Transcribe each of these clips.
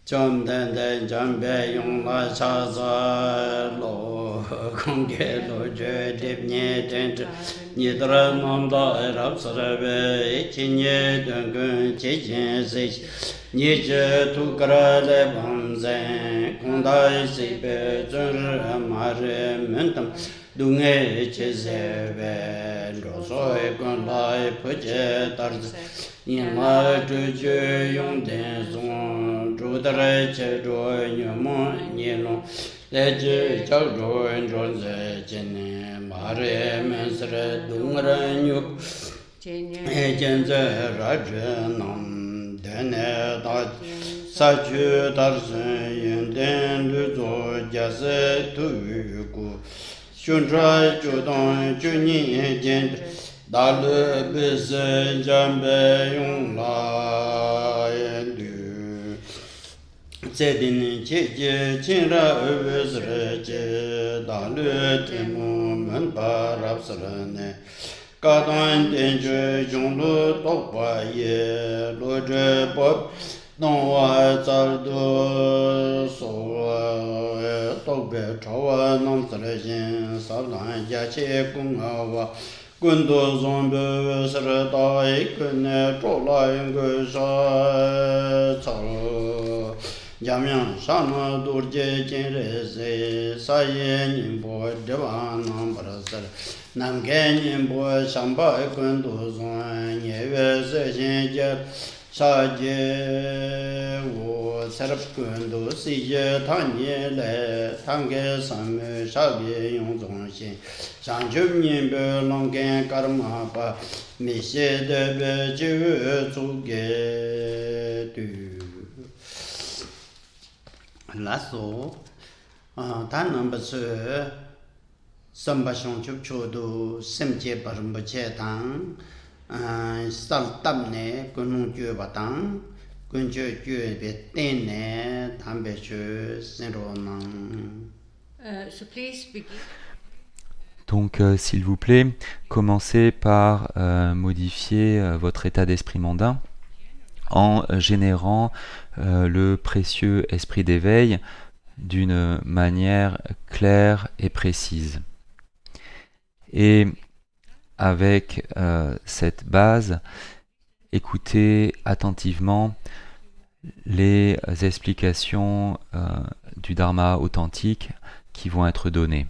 Chom den den jam be yong la cha za lo kong ge lo je de nye den ni dra nam da rab sa ra be chi nye den gun chi chen se ni je tu kra le bam zen kong da si be zhen ra ma re men tam du nge che se be lo so e gun la pu je tar yin ma zhu ju yong den zong zhu de che zhu yu mo ni long le ji chao zhu zhu ze chen ne ma re men se re dung ren yu e chen ze ra zhe nam de ne da sa chu dar sen yin den lu zo jia se tu yu gu xun zha ju dong ju ni jian da le be se jian be yong la yen du zhe din che je qin ra e se re je da le te mu men pa rab se re ne ga dan den je yong lu to pa ye lu zhe bo nong wa za du so to be chao wa nam se le xin sa lan ya che gong a wa gun du zong be se re da i kun ne zhou la yong ge sha cao jam yang sha na du je jin re se sa ye nin bo de wa nam ba se nam ge nin bo shang ba gun du zong ye yue se xin je sa je wo se re gun du si je tan ye le tang ge san me sha bi yong zong xin shang ju nin be long gen kar ma ba mi xie de be ju zu ge du la so ta number 2 samba shong chup chu du sem che par mba che tang sal tam ne kun ju ba tang kun ju ju be ten ne tam be chu sen ro nang. So please begin. Donc, s'il vous plaît, commencez par modifier votre état d'esprit mondain en générant le précieux esprit d'éveil d'une manière claire et précise. Et avec cette base, écoutez attentivement les explications du Dharma authentique qui vont être données.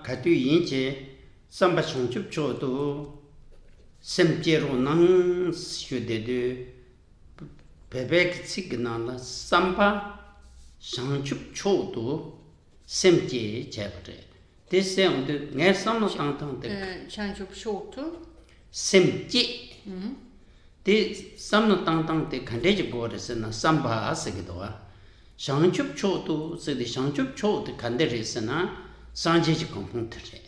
Ka tu yin che samba shong chup cho du sem che ro nang shu de de bebe ki tsik na la samba shang chup cho du sem che che bre de se on de nge sam no tang tang de Chang chup shotu. sem che de sam no tang tang de kan de je go de se na samba a se ge do wa shang chup cho du se de shang chup cho de kan de re se na sanje ji kong pong de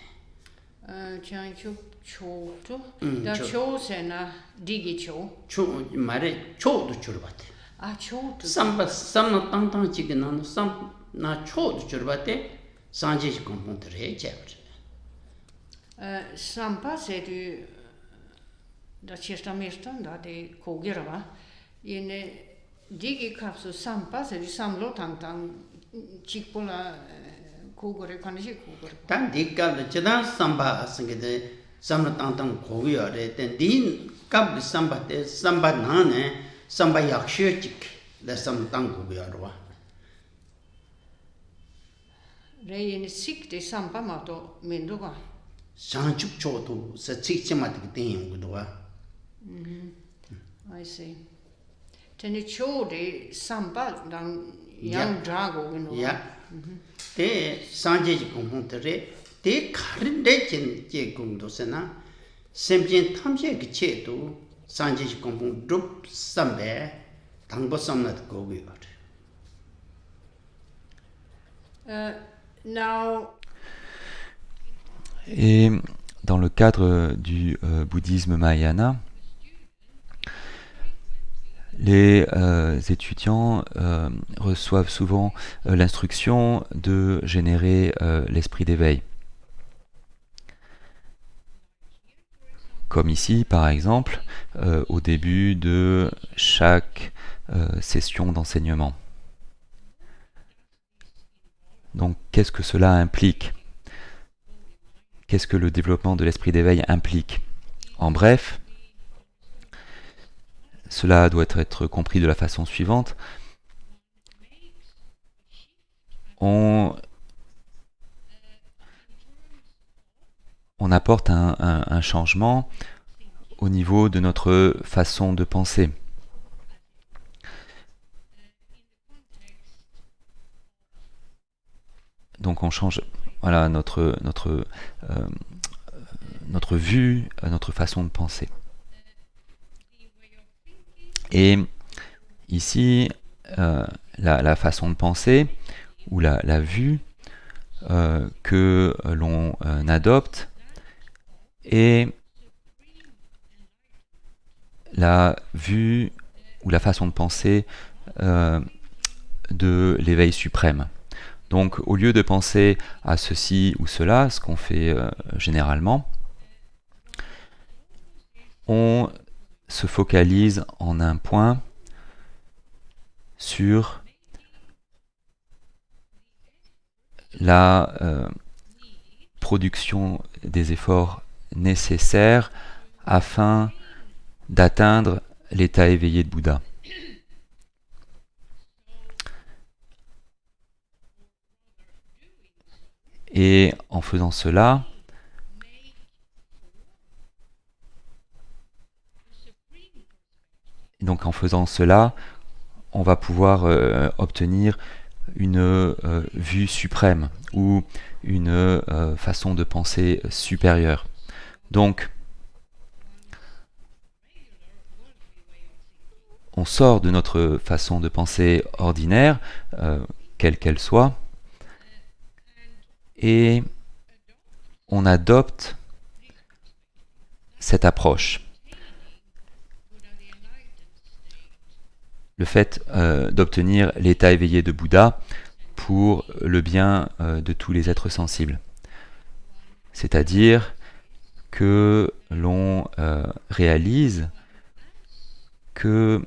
Chang chup shotu. Da cho se na digi cho. 초 말에 초도 줄 봤대. Chotu. 삼나 땅땅 지기는 삼나 초도 줄 봤대. 산지 공pon들 해 제버. Sampa se du da chesta mestan da de kogira va. In digi kapsu sampa se du samlo tang tang chikpola kogore kanji kogore. 단 디갑 제단 삼바 생게데 삼나 땅땅 고위어래. 된 갑 삼바데 삼바 나네 삼바 약셔직 레삼 땅 고위어로 와. Re in sikte sampa mato mendoga. 상축 초도 서치치마데 된 거도 와. I see. Tene cho de sampa dang yang drago geno. 야. 대 산지 공pon들 대 가른데 제 공도세나 샘진 탐제 그 체도 산지 공본 룹 삼배 당보 삼나도 거고요. Now Et dans le cadre du bouddhisme Mahayana, les étudiants reçoivent souvent l'instruction de générer l'esprit d'éveil. comme ici par exemple, au début de chaque session d'enseignement. Donc qu'est-ce que cela implique? Qu'est-ce que le développement de l'esprit d'éveil implique? En bref, cela doit être compris de la façon suivante. On apporte un changement au niveau de notre façon de penser. Donc on change notre vue, notre façon de penser. Et ici, la façon de penser, ou la vue que l'on adopte, est la vue ou la façon de penser de l'éveil suprême. Donc au lieu de penser à ceci ou cela, ce qu'on fait généralement, on se focalise en un point sur la production des efforts nécessaires afin d'atteindre l'état éveillé de Bouddha. Et en faisant cela, on va pouvoir obtenir une vue suprême ou une façon de penser supérieure. Donc, on sort de notre façon de penser ordinaire, quelle qu'elle soit, et on adopte cette approche. Le fait d'obtenir l'état éveillé de Bouddha pour le bien de tous les êtres sensibles. C'est-à-dire que l'on réalise que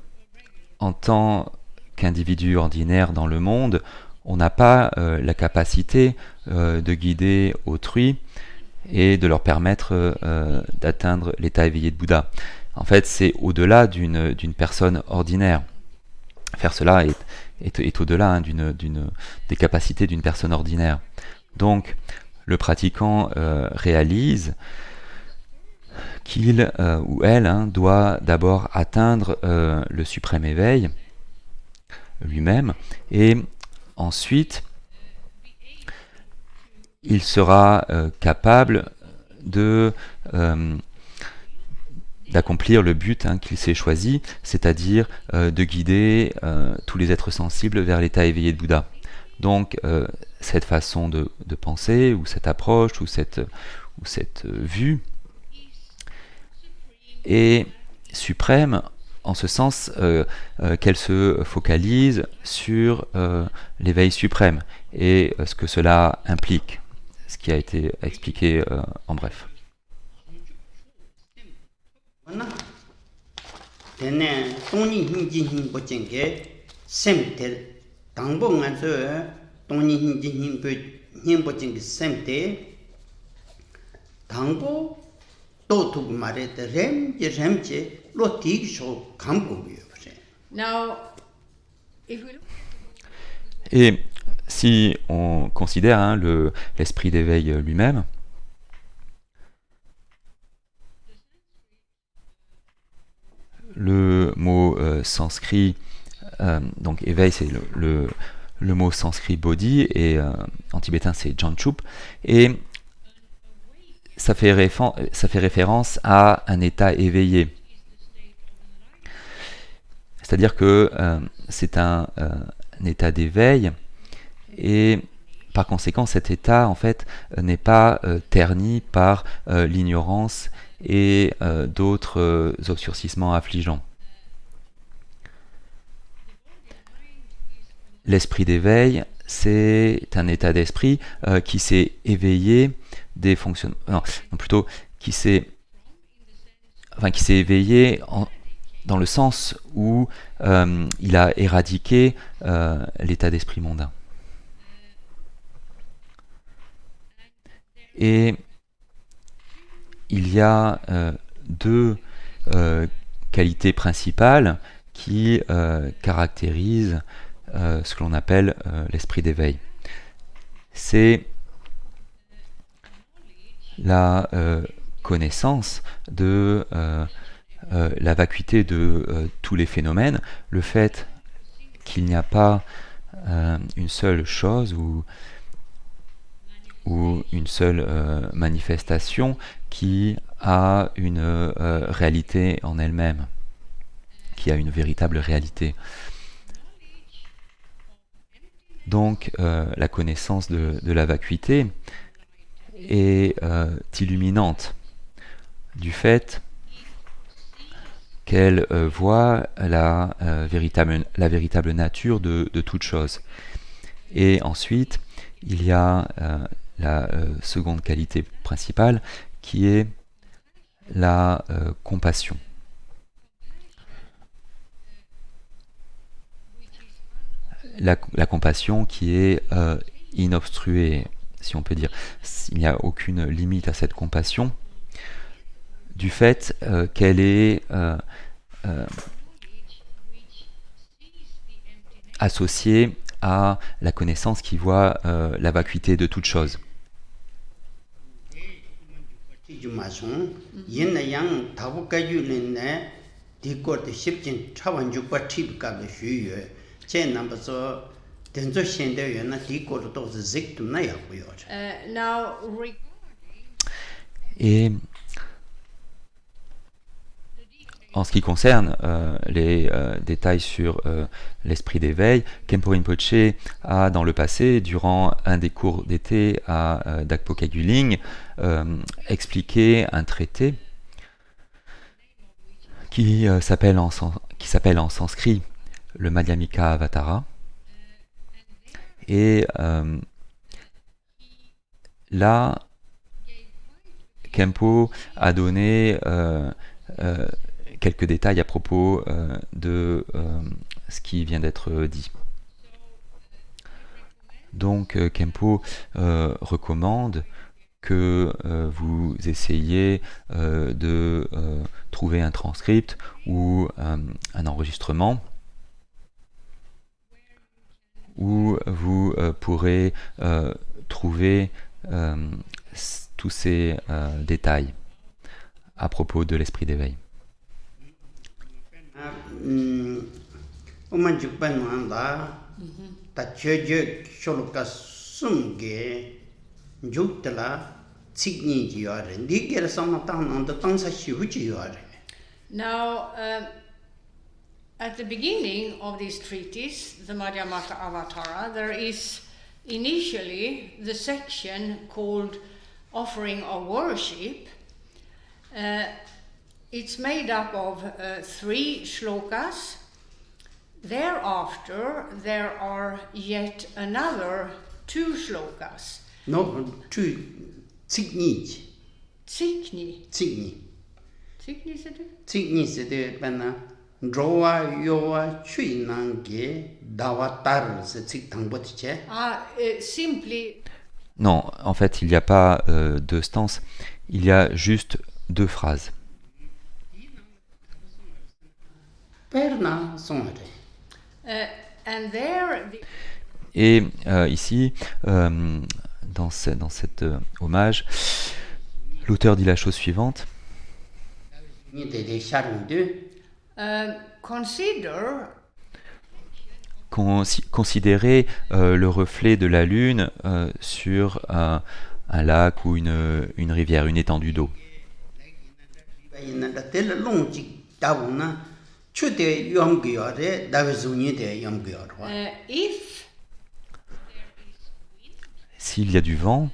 en tant qu'individu ordinaire dans le monde, on n'a pas la capacité de guider autrui et de leur permettre d'atteindre l'état éveillé de Bouddha. En fait, c'est au-delà d'une personne ordinaire. Faire cela est au-delà des capacités d'une personne ordinaire. Donc, le pratiquant réalise qu'il ou elle doit d'abord atteindre le suprême éveil lui-même, et ensuite il sera capable d'accomplir le but qu'il s'est choisi, c'est-à-dire de guider tous les êtres sensibles vers l'état éveillé de Bouddha. Donc cette façon de penser, ou cette approche, ou cette vue est suprême en ce sens qu'elle se focalise sur l'éveil suprême et ce que cela implique, ce qui a été expliqué en bref. Now, if we look... Et si on considère l'esprit d'éveil lui-même, le mot sanskrit, donc éveil, c'est le mot sanskrit bodhi, et en tibétain c'est janchup, et ça fait référence à un état éveillé. C'est-à-dire que c'est un état d'éveil, et par conséquent cet état en fait n'est pas terni par l'ignorance et d'autres obscurcissements affligeants. L'esprit d'éveil, c'est un état d'esprit qui s'est éveillé des fonctionnements, plutôt qui s'est qui s'est éveillé dans le sens où il a éradiqué l'état d'esprit mondain. Et il y a deux qualités principales qui caractérisent ce que l'on appelle l'esprit d'éveil. C'est la connaissance de la vacuité de tous les phénomènes, le fait qu'il n'y a pas une seule chose ou une seule manifestation qui a une réalité en elle-même, qui a une véritable réalité. Donc la connaissance de la vacuité est illuminante du fait qu'elle voit la véritable nature de toute chose. Et ensuite, il y a la seconde qualité principale qui est la compassion. La compassion qui est inobstruée, si on peut dire. Il n'y a aucune limite à cette compassion, du fait qu'elle est associée à la connaissance qui voit la vacuité de toute chose. Et en ce qui concerne les détails sur l'esprit d'éveil, Khenpo Rinpoche a dans le passé, durant un des cours d'été à Dakpo Kagyu-Ling, expliqué un traité qui s'appelle en sanskrit le Madhyamika Avatara. Et là, Khenpo a donné quelques détails à propos de ce qui vient d'être dit. Donc Khenpo recommande que vous essayiez de trouver un transcript ou un enregistrement où vous pourrez trouver tous ces détails à propos de l'esprit d'éveil. Now, at the beginning of this treatise, the Madhyamaka Avatara, there is initially the section called Offering of Worship. It's made up of 3 shlokas. Thereafter, there are yet another 2 shlokas. No, 2 tsikni. Tsikni. Tsikni. Tsikni, c'est det? Tsikni, c'est det, ben, drowa, yowa, chui nange, dawa tar, c'est tsik tangbotiche. Simply. Non, en fait, il n'y a pas de stance, il y a juste 2 phrases. And there Et ici, dans cet hommage, l'auteur dit la chose suivante. Considérez le reflet de la lune sur un lac ou une rivière, une étendue d'eau. S'il y a du vent,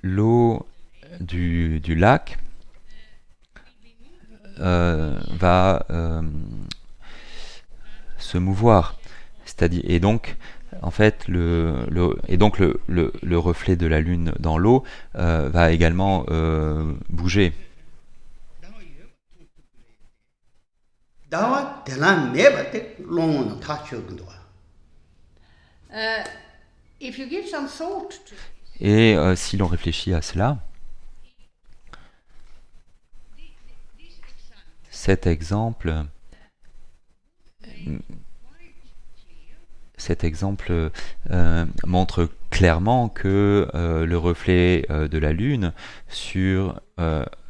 l'eau du lac va se mouvoir, c'est-à-dire, et donc En fait, et donc le reflet de la lune dans l'eau va également bouger. 다와 대란 매버때 롱은 다 쳐근도 If you give some thought to Et si l'on réfléchit à cela, cet exemple montre clairement que le reflet de la Lune sur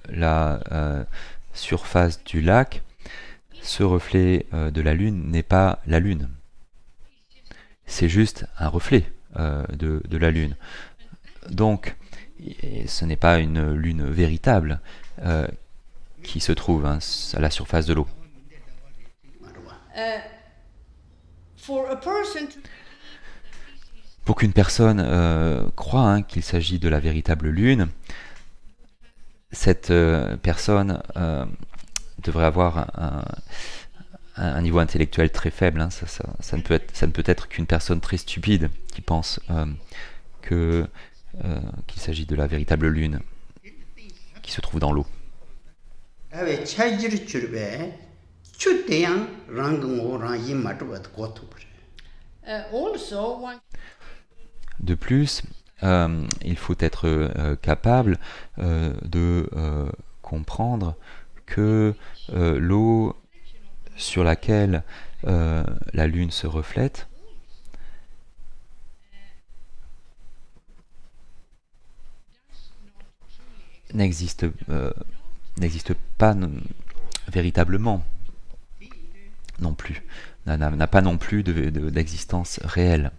la surface du lac, ce reflet de la Lune n'est pas la Lune. C'est juste un reflet de la Lune. Donc, ce n'est pas une Lune véritable qui se trouve à la surface de l'eau. Pour qu'une personne croie qu'il s'agit de la véritable Lune, cette personne devrait avoir un niveau intellectuel très faible. Ça ne peut être qu'une personne très stupide qui pense qu'il s'agit de la véritable Lune qui se trouve dans l'eau. De plus, il faut être capable de comprendre que l'eau sur laquelle la Lune se reflète n'existe pas véritablement non plus, n'a pas non plus d'existence réelle.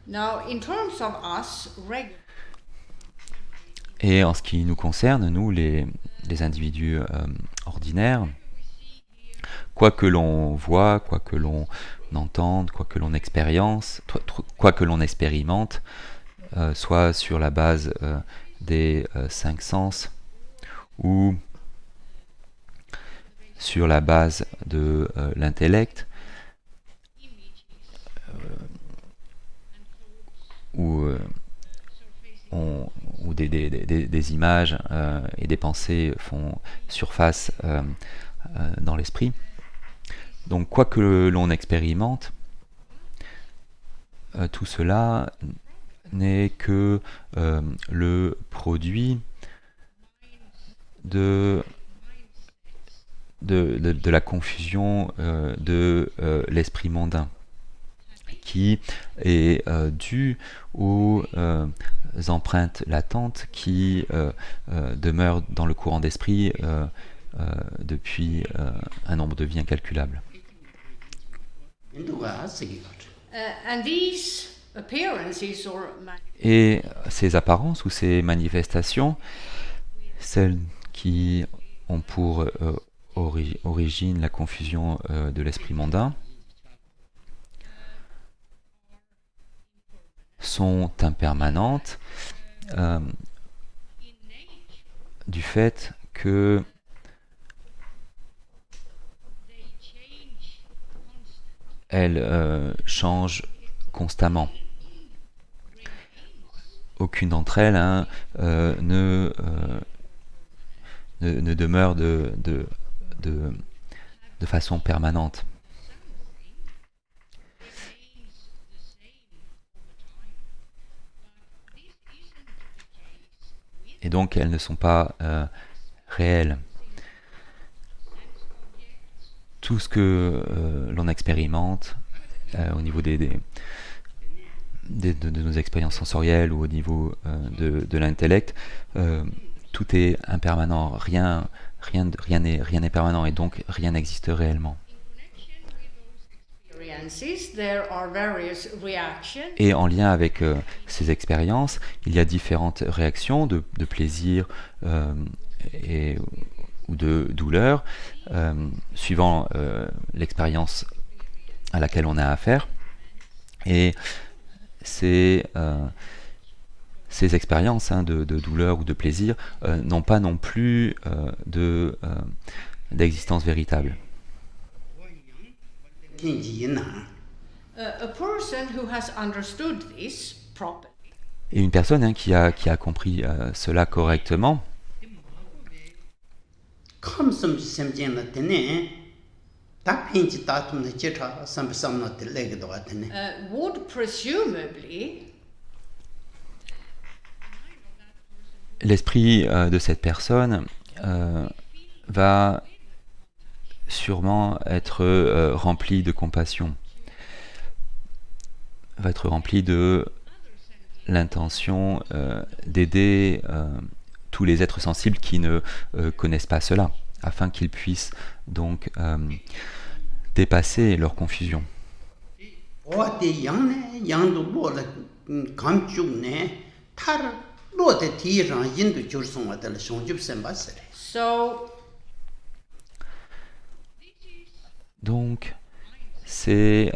Now, in terms of us, et en ce qui nous concerne, nous, les individus ordinaires, quoi que l'on voit, quoi que l'on entende, quoi que l'on expérimente, soit sur la base des 5 sens ou sur la base de l'intellect, où des images et des pensées font surface dans l'esprit. Donc quoi que l'on expérimente, tout cela n'est que le produit de la confusion de l'esprit mondain, qui est due aux empreintes latentes qui demeurent dans le courant d'esprit depuis un nombre de vies incalculable. Et ces apparences ou ces manifestations, celles qui ont pour origine la confusion de l'esprit mondain, sont impermanentes du fait que elles changent constamment. Aucune d'entre elles ne demeure de façon permanente. Et donc elles ne sont pas réelles. Tout ce que l'on expérimente au niveau de nos expériences sensorielles ou au niveau de l'intellect, tout est impermanent, rien n'est permanent et donc rien n'existe réellement. Et en lien avec ces expériences, il y a différentes réactions de plaisir ou de douleur, suivant l'expérience à laquelle on a affaire. Et ces expériences de douleur ou de plaisir n'ont pas non plus d'existence véritable. A person who has understood this properly Et une personne qui a compris cela correctement, would presumably l'esprit de cette personne va sûrement être rempli de compassion, va être rempli de l'intention d'aider tous les êtres sensibles qui ne connaissent pas cela, afin qu'ils puissent donc dépasser leur confusion. so Donc, c'est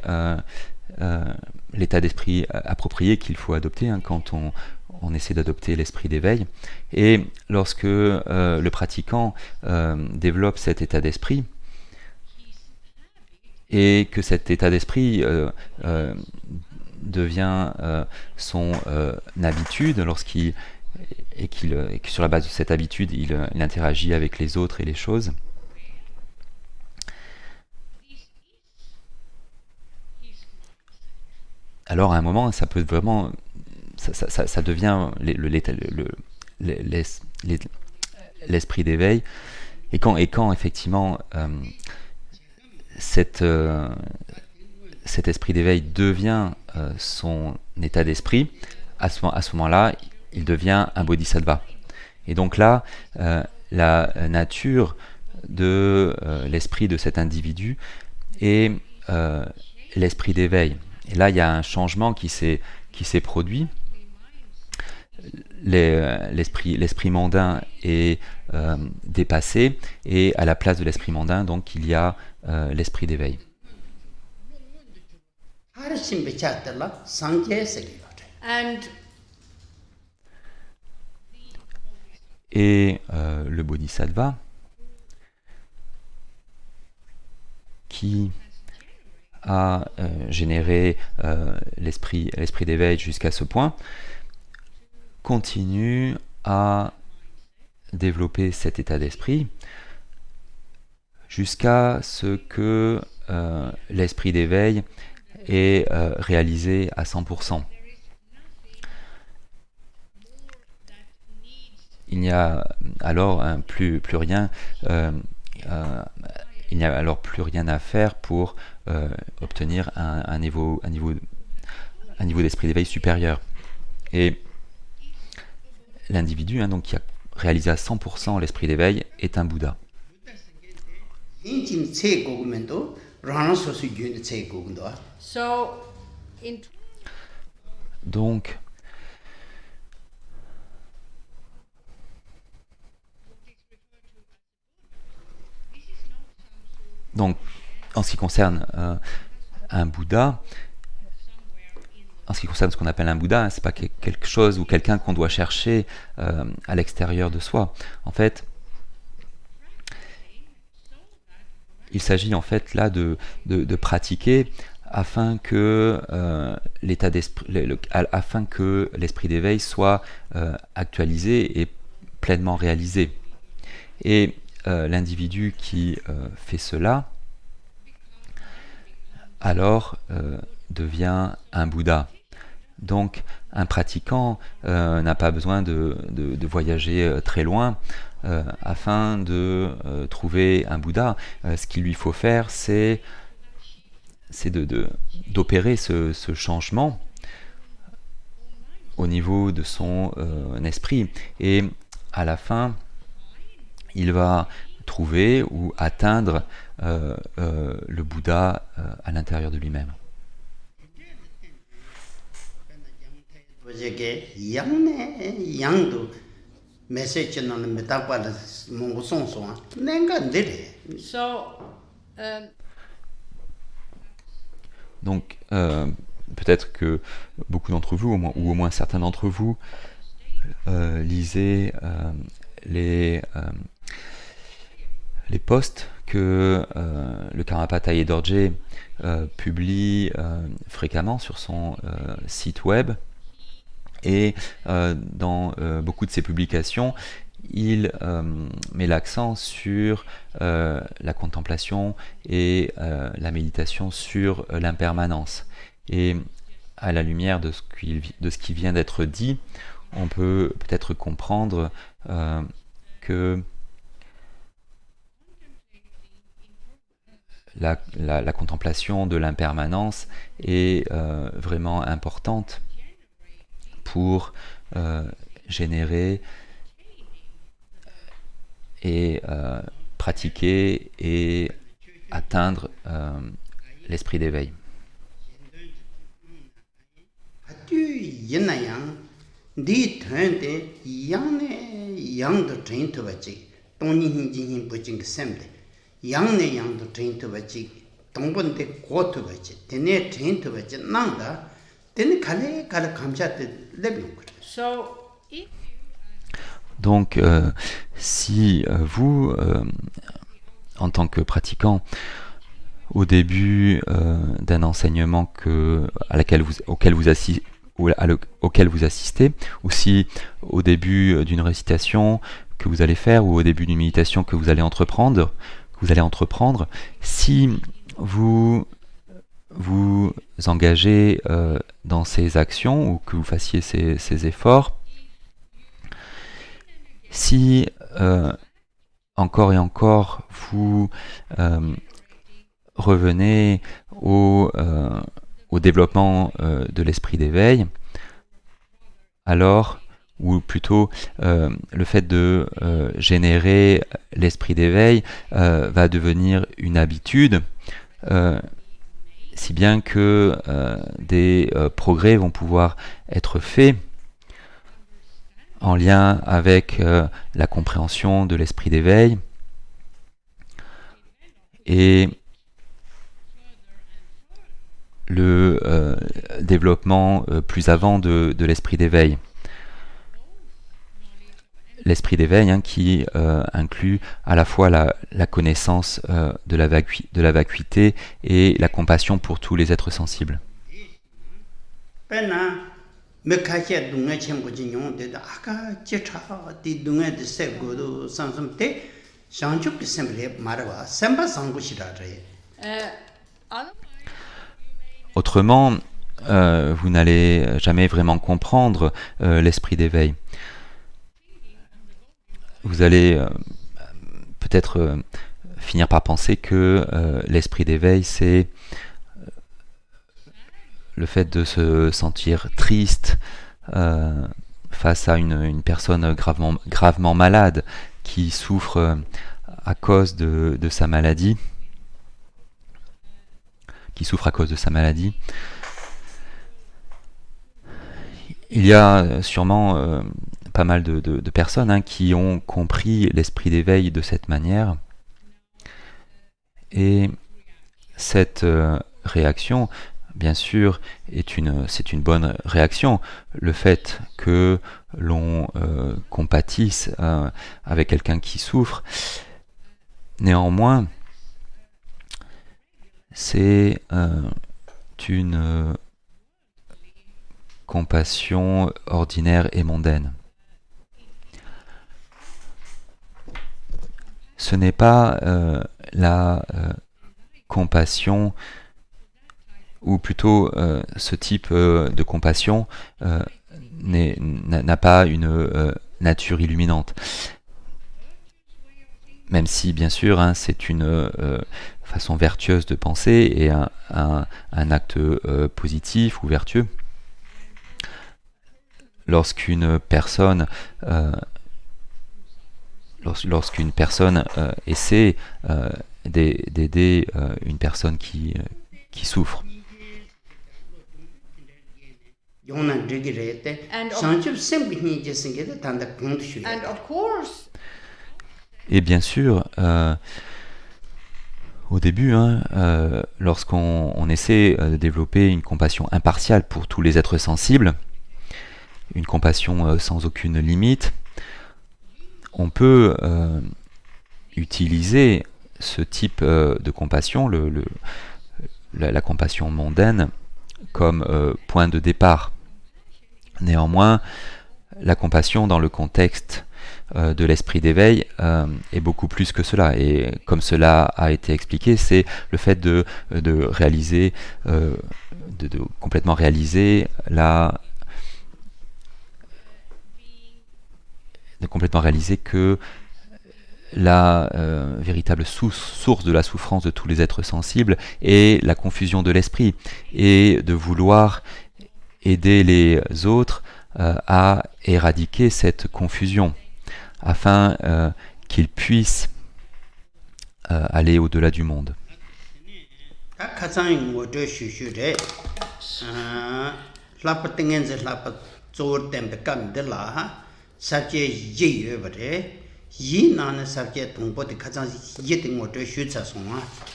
l'état d'esprit approprié qu'il faut adopter quand on essaie d'adopter l'esprit d'éveil. Et lorsque le pratiquant développe cet état d'esprit, et que cet état d'esprit devient son habitude, et que sur la base de cette habitude, il interagit avec les autres et les choses, alors à un moment, ça peut vraiment, ça devient l'esprit d'éveil. Et quand effectivement cet esprit d'éveil devient son état d'esprit, à ce moment-là, il devient un bodhisattva. Et donc là, la nature de l'esprit de cet individu est l'esprit d'éveil. Et là, il y a un changement qui s'est produit. L'esprit mondain est dépassé, et à la place de l'esprit mondain, donc, il y a l'esprit d'éveil. and Et le bodhisattva, qui a généré l'esprit d'éveil jusqu'à ce point, continue à développer cet état d'esprit jusqu'à ce que l'esprit d'éveil est réalisé à 100%. Il n'y a alors plus rien. Il n'y a alors plus rien à faire pour obtenir un niveau d'esprit d'éveil supérieur. Et l'individu, donc, qui a réalisé à 100% l'esprit d'éveil est un Bouddha. so Donc, en ce qui concerne un Bouddha, en ce qui concerne ce qu'on appelle un Bouddha, c'est pas quelque chose ou quelqu'un qu'on doit chercher à l'extérieur de soi. En fait, il s'agit en fait là de pratiquer afin que l'état d'esprit, afin que l'esprit d'éveil soit actualisé et pleinement réalisé. Et l'individu qui fait cela, alors devient un Bouddha. Donc un pratiquant n'a pas besoin de voyager très loin afin de trouver un Bouddha. Ce qu'il lui faut faire, c'est d'opérer ce changement au niveau de son esprit. Et à la fin, il va trouver ou atteindre le Bouddha à l'intérieur de lui-même. so Donc, peut-être que beaucoup d'entre vous, ou au moins certains d'entre vous, lisaient les posts que le Karmapata Aye Dorje publie fréquemment sur son site web. Et dans beaucoup de ses publications, il met l'accent sur la contemplation et la méditation sur l'impermanence. Et à la lumière de ce qui vient d'être dit, on peut peut-être comprendre que la contemplation de l'impermanence est vraiment importante pour générer et pratiquer et atteindre l'esprit d'éveil. Donc, si vous, en tant que pratiquant, au début d'un enseignement auquel vous assistez, ou si au début d'une récitation que vous allez faire, ou au début d'une méditation que vous allez entreprendre, si vous vous engagez dans ces actions ou que vous fassiez ces efforts, si encore et encore vous revenez au développement de l'esprit d'éveil, alors, ou plutôt le fait de générer l'esprit d'éveil va devenir une habitude, si bien que des progrès vont pouvoir être faits en lien avec la compréhension de l'esprit d'éveil et le développement plus avant de l'esprit d'éveil. L'esprit d'éveil qui inclut à la fois la connaissance de la vacuité et la compassion pour tous les êtres sensibles. Autrement, vous n'allez jamais vraiment comprendre l'esprit d'éveil. Vous allez peut-être finir par penser que l'esprit d'éveil, c'est le fait de se sentir triste face à une personne gravement malade qui souffre à cause de sa maladie, Il y a sûrement pas mal de personnes qui ont compris l'esprit d'éveil de cette manière. Et cette réaction, bien sûr, c'est une bonne réaction. Le fait que l'on compatisse avec quelqu'un qui souffre, néanmoins, c'est une compassion ordinaire et mondaine. Ce n'est pas la compassion, ou plutôt ce type de compassion n'a pas une nature illuminante. Même si, bien sûr, c'est une façon vertueuse de penser et un acte positif ou vertueux. Lorsqu'une personne essaie d'aider une personne qui souffre. And of course, et bien sûr, au début, lorsqu'on essaie de développer une compassion impartiale pour tous les êtres sensibles, une compassion sans aucune limite, on peut utiliser ce type de compassion, la compassion mondaine, comme point de départ. Néanmoins, la compassion dans le contexte de l'esprit d'éveil est beaucoup plus que cela. Et comme cela a été expliqué, c'est le fait de réaliser, de complètement réaliser que la véritable source de la souffrance de tous les êtres sensibles est la confusion de l'esprit, et de vouloir aider les autres à éradiquer cette confusion afin qu'ils puissent aller au-delà du monde.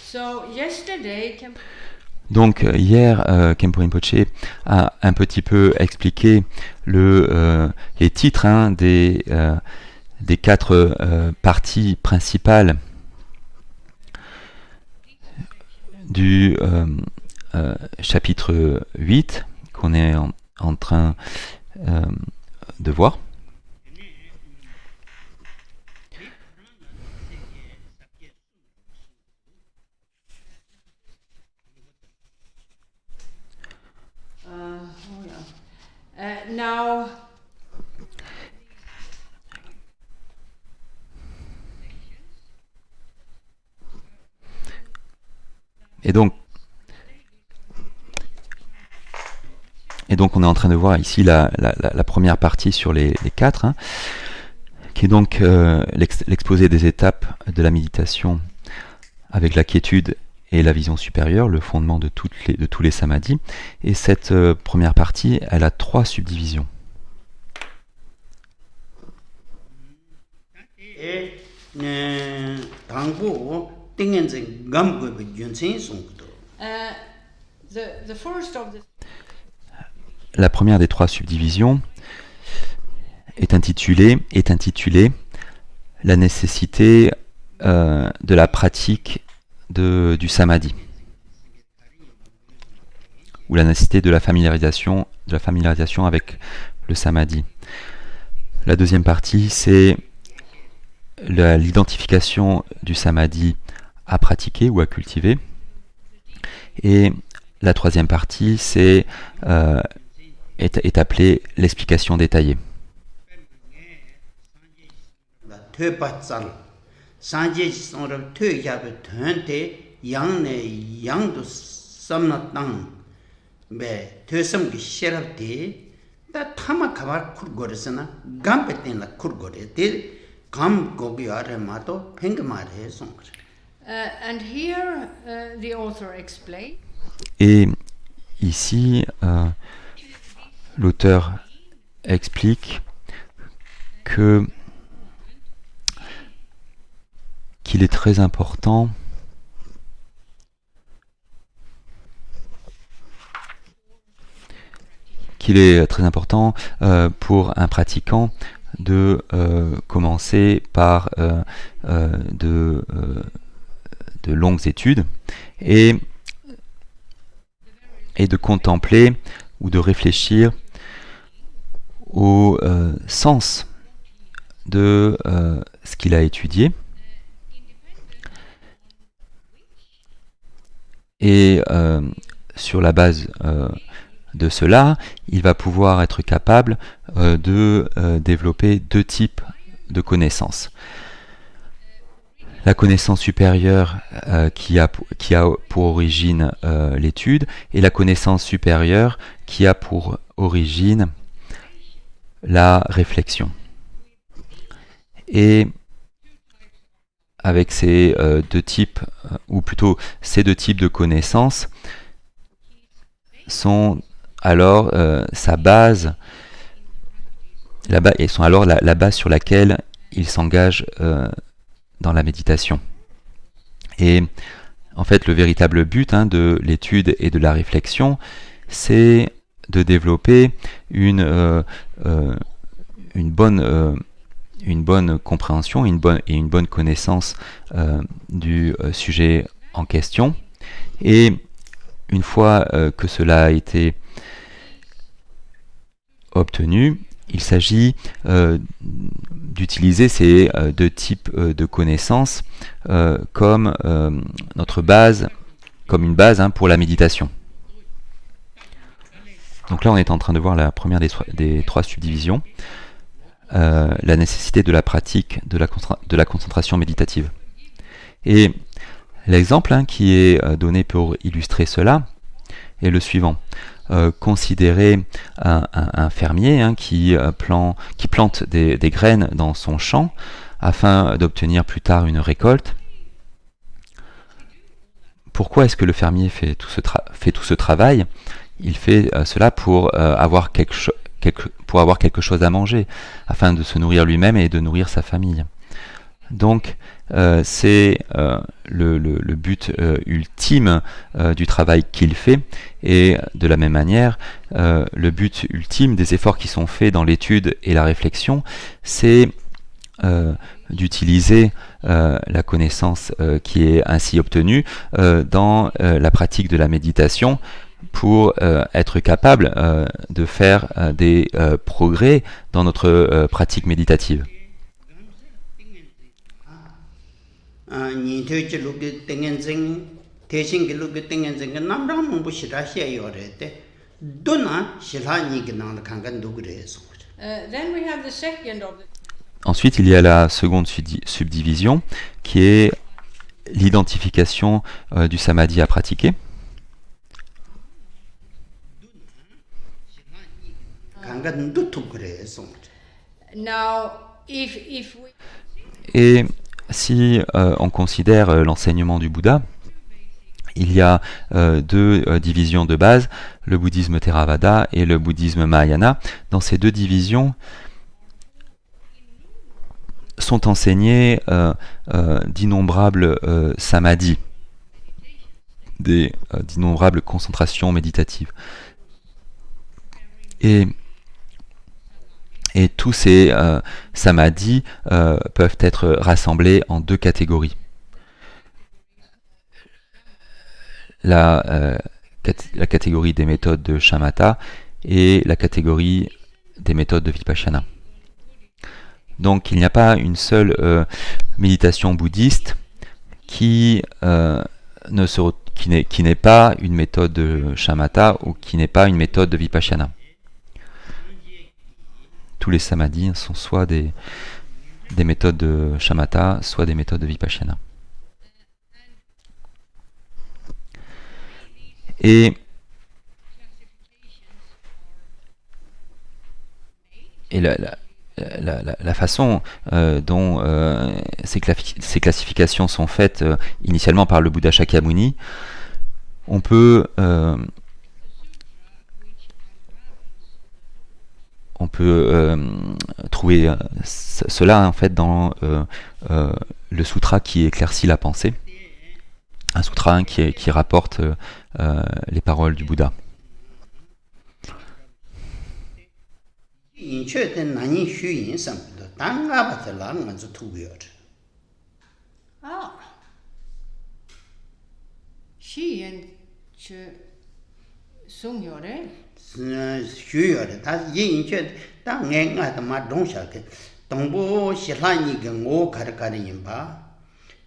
So yesterday, Donc hier, Khenpo Rinpoche a un petit peu expliqué les titres des 4 parties principales du chapitre 8 qu'on est en train de voir. Now, et donc on est en train de voir ici la première partie sur les 4, qui est donc l'exposé des étapes de la méditation avec la quiétude et la vision supérieure, le fondement de tous les samadhis. Et cette première partie, elle a 3 subdivisions. the first of the La première des 3 subdivisions est intitulée la nécessité de la pratique du samadhi, ou la nécessité de la familiarisation avec le samadhi. La deuxième partie, c'est l'identification du samadhi à pratiquer ou à cultiver. Et la troisième partie, est appelée l'explication détaillée. and here the author explains. Et ici, l'auteur explique qu'il est très important pour un pratiquant de commencer par de longues études et de contempler ou de réfléchir au sens de ce qu'il a étudié, et sur la base de cela, il va pouvoir être capable de développer 2 types de connaissances. La connaissance supérieure qui a pour origine l'étude, et la connaissance supérieure qui a pour origine la réflexion. Et avec ces 2 types, ou plutôt ces 2 types de connaissances, sont alors sa base, et sont alors la base sur laquelle il s'engage dans la méditation. Et en fait, le véritable but de l'étude et de la réflexion, c'est de développer une bonne une bonne compréhension, une bonne connaissance du sujet en question. Et une fois que cela a été obtenu, il s'agit d'utiliser ces deux types de connaissances comme notre base, comme une base pour la méditation. Donc là, on est en train de voir la première des trois subdivisions, la nécessité de la pratique de la concentration méditative. Et l'exemple qui est donné pour illustrer cela est le suivant. Considérez un fermier qui plante des graines dans son champ afin d'obtenir plus tard une récolte. Pourquoi est-ce que le fermier fait tout ce travail? Il fait cela pour avoir quelque chose à manger, afin de se nourrir lui-même et de nourrir sa famille. Donc, c'est le but ultime du travail qu'il fait, et de la même manière, le but ultime des efforts qui sont faits dans l'étude et la réflexion, c'est d'utiliser la connaissance qui est ainsi obtenue dans la pratique de la méditation pour être capable de faire des progrès dans notre pratique méditative. Then we have the second of the Ensuite, il y a la seconde subdivision qui est l'identification du samadhi à pratiquer. Now, if we Et si on considère l'enseignement du Bouddha, il y a deux divisions de base, le bouddhisme Theravada et le bouddhisme Mahayana. Dans ces deux divisions sont enseignés d'innombrables samadhis, d'innombrables concentrations méditatives. Et tous ces samadhis peuvent être rassemblés en deux catégories. La catégorie des méthodes de shamatha et la catégorie des méthodes de vipassana. Donc il n'y a pas une seule méditation bouddhiste qui n'est pas une méthode de shamatha ou qui n'est pas une méthode de vipassana. Tous les samadhis sont soit des méthodes de shamatha, soit des méthodes de vipassana. Et la façon dont ces classifications sont faites initialement par le Bouddha Shakyamuni, on peut trouver cela en fait dans le sutra qui éclaircit la pensée, un sutra qui rapporte les paroles du Bouddha. Xiyan che sungyore.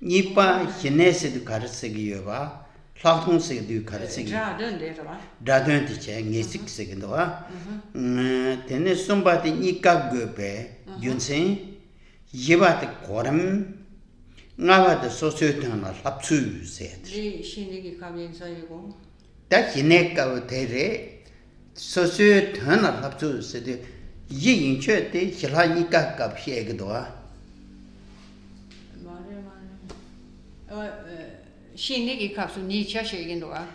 Nipa Hinese Karasegiyova, Platon Seduka, Dadun Tiche, Nisik Segindova, Tennis somebody Nika Gope, Junsen, Yivat Koram, Nava the Societan of Lapsu said. That Hineka Tere, Societan of Lapsu said, Yin Chete, Hilanika Kap Hegdoa. Shinigi kapsu ni chashe gindoa.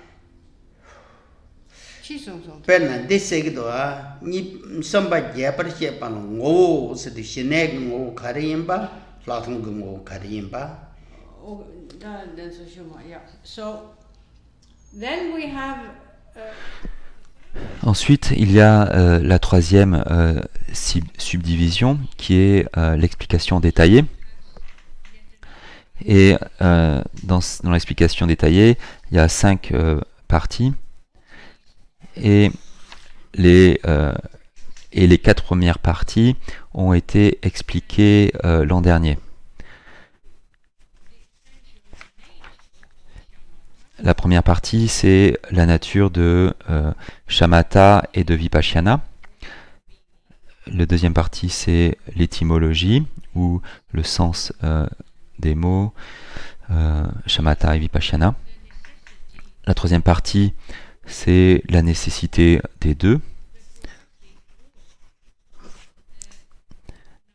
Chisung. Penna desegdoa, ni samba japarche pan go, said the Shineg go Karimba, Platon go Karimba. Oh, that's a shuma, yeah. So then we have Ensuite, il y a la troisième subdivision qui est l'explication détaillée. Et dans l'explication détaillée, il y a 5 parties. Et les 4 premières parties ont été expliquées l'an dernier. La première partie, c'est la nature de shamatha et de vipassana. La deuxième partie, c'est l'étymologie ou le sens des mots shamatha et vipassana. La troisième partie, c'est la nécessité des deux.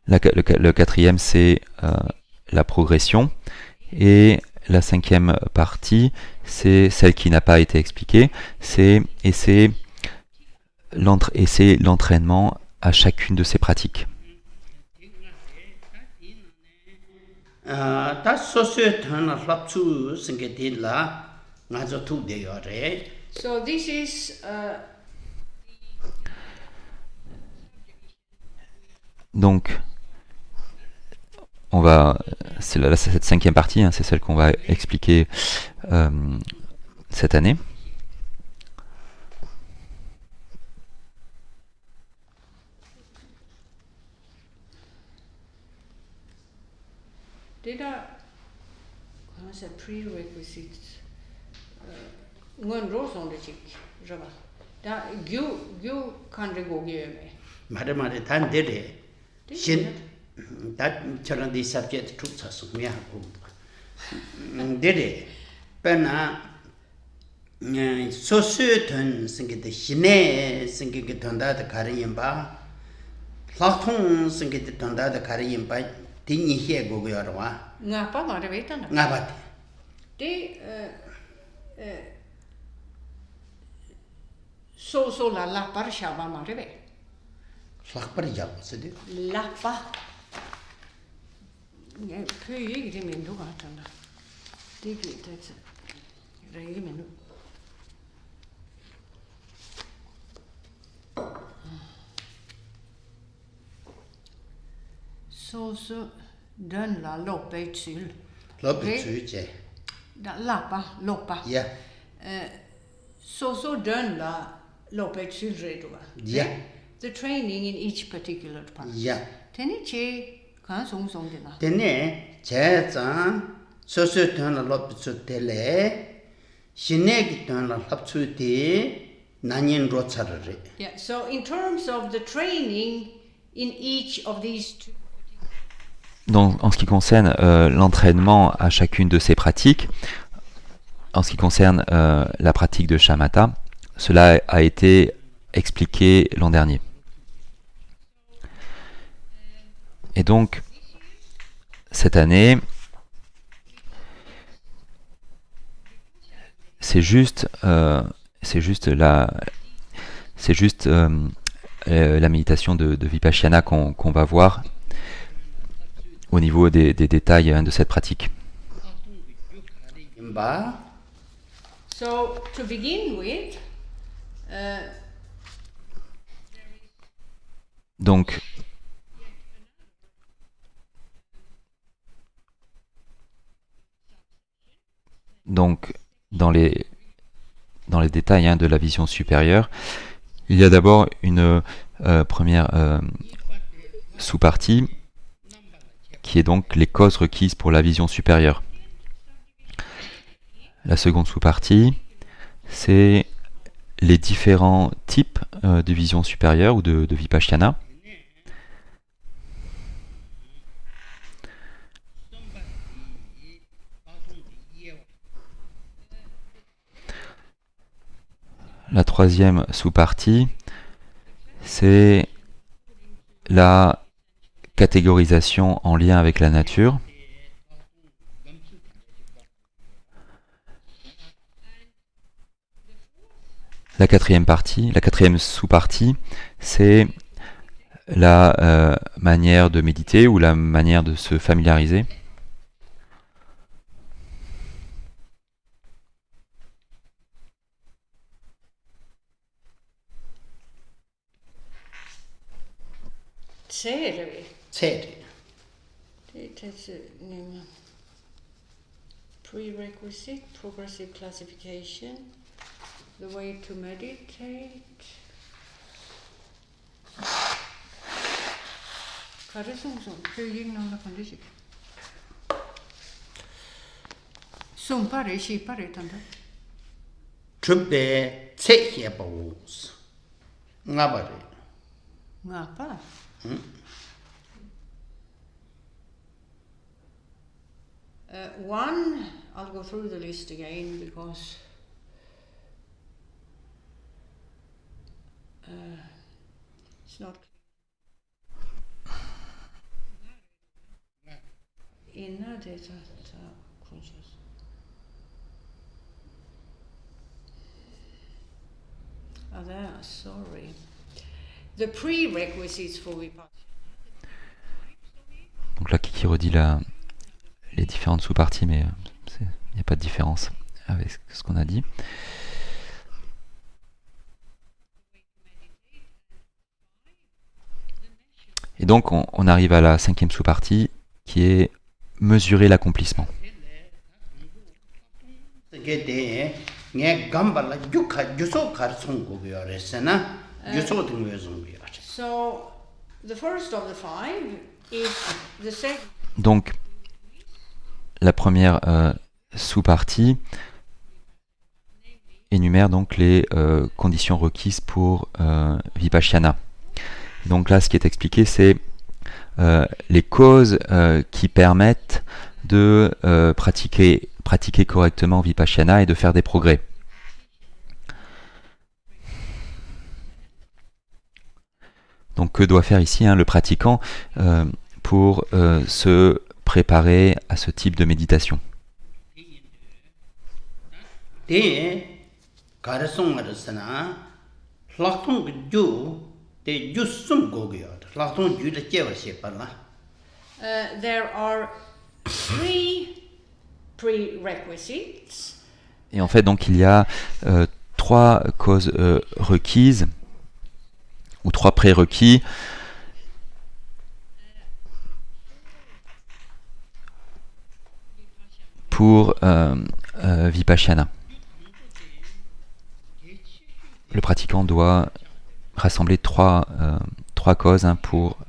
Le quatrième, c'est la progression. Et la cinquième partie, c'est celle qui n'a pas été expliquée, c'est l'entraînement à chacune de ces pratiques. So this is Donc, c'est cette cinquième partie, hein, c'est celle qu'on va expliquer cette année. did I say prerequisites ngon ros on the chick java da gyu kan de go ge 말에 단 데레 신 저런 디 subject 툭 쳤어 미하고 데레 빼나 소수든 생기데 신에 생기게 된다다 가리임바 라통 생기게 된다다 가리임바 디니해 고고여와 nga pa ma de vetana 나바티 de so la par shava ma de ve 락바리 잡았어요 la pa ne pyi ge men do ga tan de ge ta re ge men so donne la lope tsul 러브 주제 da lapa lopa 야 so donne la lope tsul redova 야 the training in each particular part 야 teni che kan song de na 데네 제자 소수든 러브 주텔레 신내기 던 러브 주티 난인 로차르레 yeah so in terms of the training in each of these two En ce qui concerne l'entraînement à chacune de ces pratiques, en ce qui concerne la pratique de shamatha, cela a été expliqué l'an dernier. Et donc, cette année, c'est juste la méditation de vipassana qu'on va voir au niveau des détails de cette pratique. so to begin with Donc, dans les détails de la vision supérieure, il y a d'abord une première sous-partie qui est donc les causes requises pour la vision supérieure. La seconde sous-partie, c'est les différents types de vision supérieure ou de vipassana. La troisième sous-partie, c'est la catégorisation en lien avec la nature. La quatrième sous-partie, c'est la manière de méditer ou la manière de se familiariser. Tsere. tsere. Prerequisite, progressive classification, the way to meditate. 가르송송 표현 나온다 건드시. 송파래 시파래 탄다. Trubbe tse bos. Ngabare. ngapa? One, I'll go through the list again because it's not inner data conscious. Oh, there, sorry. The prerequisites for Vipassana. Donc là, qui redit les différentes sous-parties, mais il n'y a pas de différence avec ce qu'on a dit. Et donc, on arrive à la 5e sous-partie, qui est mesurer l'accomplissement. So, the first of the five is the second. Donc, la première sous-partie énumère donc les conditions requises pour Vipassana. Donc là, ce qui est expliqué, c'est les causes qui permettent de pratiquer correctement Vipassana et de faire des progrès. Donc que doit faire ici le pratiquant pour se préparer à ce type de méditation? There are 3 prerequisites. Et en fait, donc, il y a 3 causes requises, ou 3 prérequis pour Vipassana. Le pratiquant doit rassembler 3 causes pour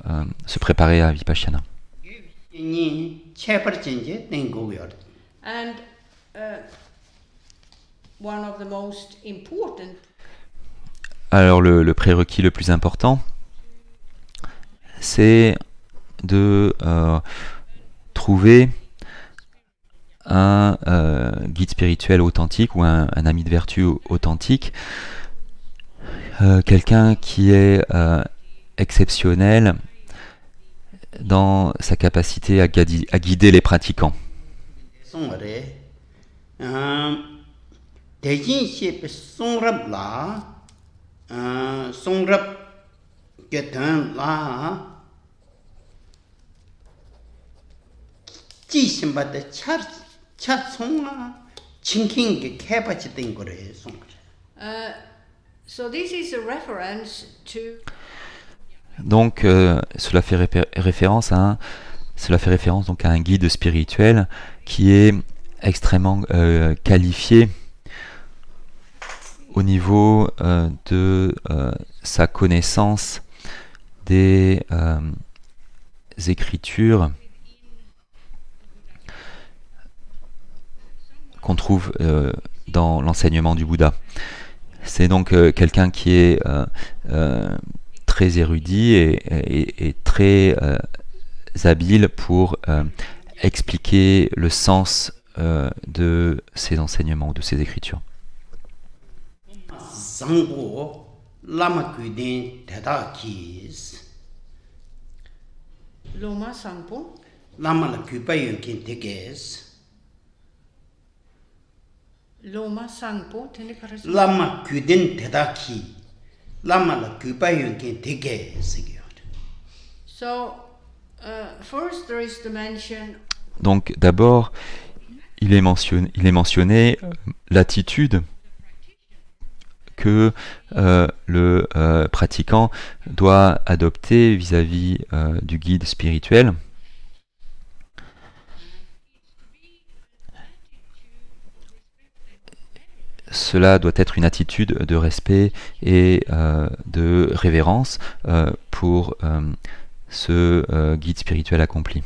se préparer à Vipassana. And one of the most important. Alors le prérequis le plus important, c'est de trouver un guide spirituel authentique ou un ami de vertu authentique, quelqu'un qui est exceptionnel dans sa capacité à guider les pratiquants. So this is a reference to. Donc cela fait référence à donc à un guide spirituel qui est extrêmement qualifié au niveau de sa connaissance des écritures qu'on trouve dans l'enseignement du Bouddha. C'est donc quelqu'un qui est très érudit et très habile pour expliquer le sens de ces enseignements ou de ces écritures. Loma Sangpo. Loma Sangpo, Lama Kuden Tedaki, Lama la Kubayunkin Tege. So, first there is the mention. Donc d'abord, il est mentionné l'attitude que que le pratiquant doit adopter vis-à-vis du guide spirituel. Cela doit être une attitude de respect et de révérence pour ce guide spirituel accompli.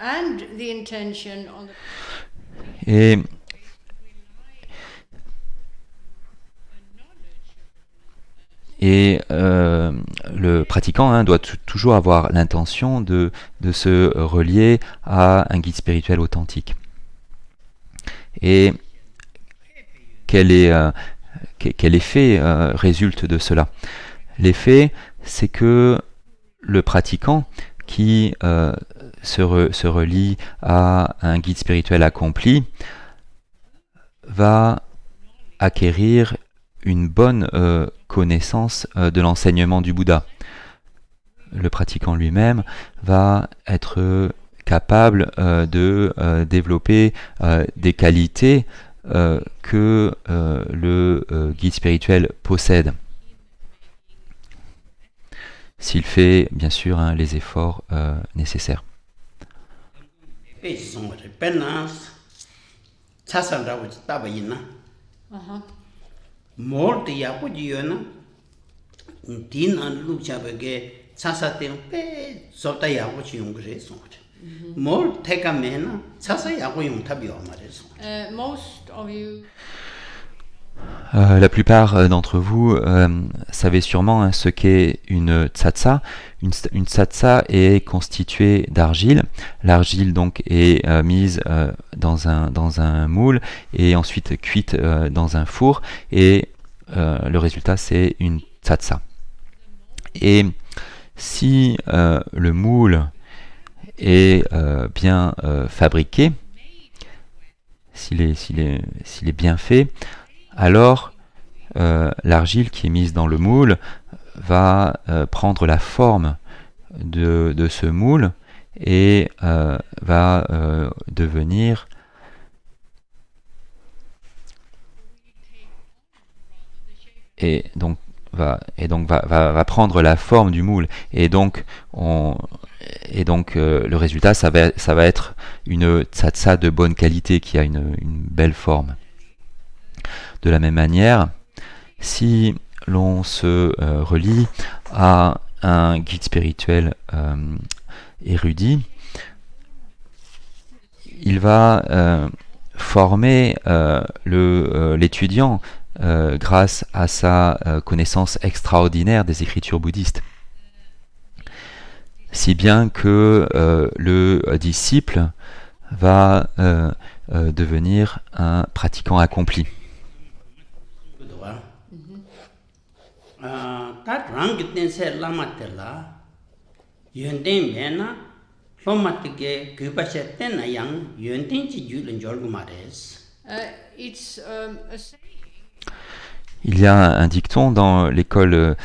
And the intention on the Et le pratiquant doit toujours avoir l'intention de se relier à un guide spirituel authentique. Et quel effet résulte de cela? L'effet, c'est que le pratiquant qui se relie à un guide spirituel accompli va acquérir une bonne connaissance de l'enseignement du Bouddha. Le pratiquant lui-même va être capable de développer des qualités que le guide spirituel possède, s'il fait bien sûr les efforts nécessaires. most of you La plupart d'entre vous savez sûrement ce qu'est une tsatsa. Une tsatsa est constituée d'argile. L'argile donc est mise dans un moule et ensuite cuite dans un four, et le résultat c'est une tsatsa. Et si le moule est bien fabriqué, s'il est bien fait, alors l'argile qui est mise dans le moule va prendre la forme de ce moule et va devenir et donc va prendre la forme du moule, et donc le résultat ça va être une tsatsa de bonne qualité qui a une belle forme. De la même manière, si l'on se relie à un guide spirituel érudit, il va former l'étudiant grâce à sa connaissance extraordinaire des écritures bouddhistes, si bien que le disciple va devenir un pratiquant accompli. Il y a un dicton dans l'école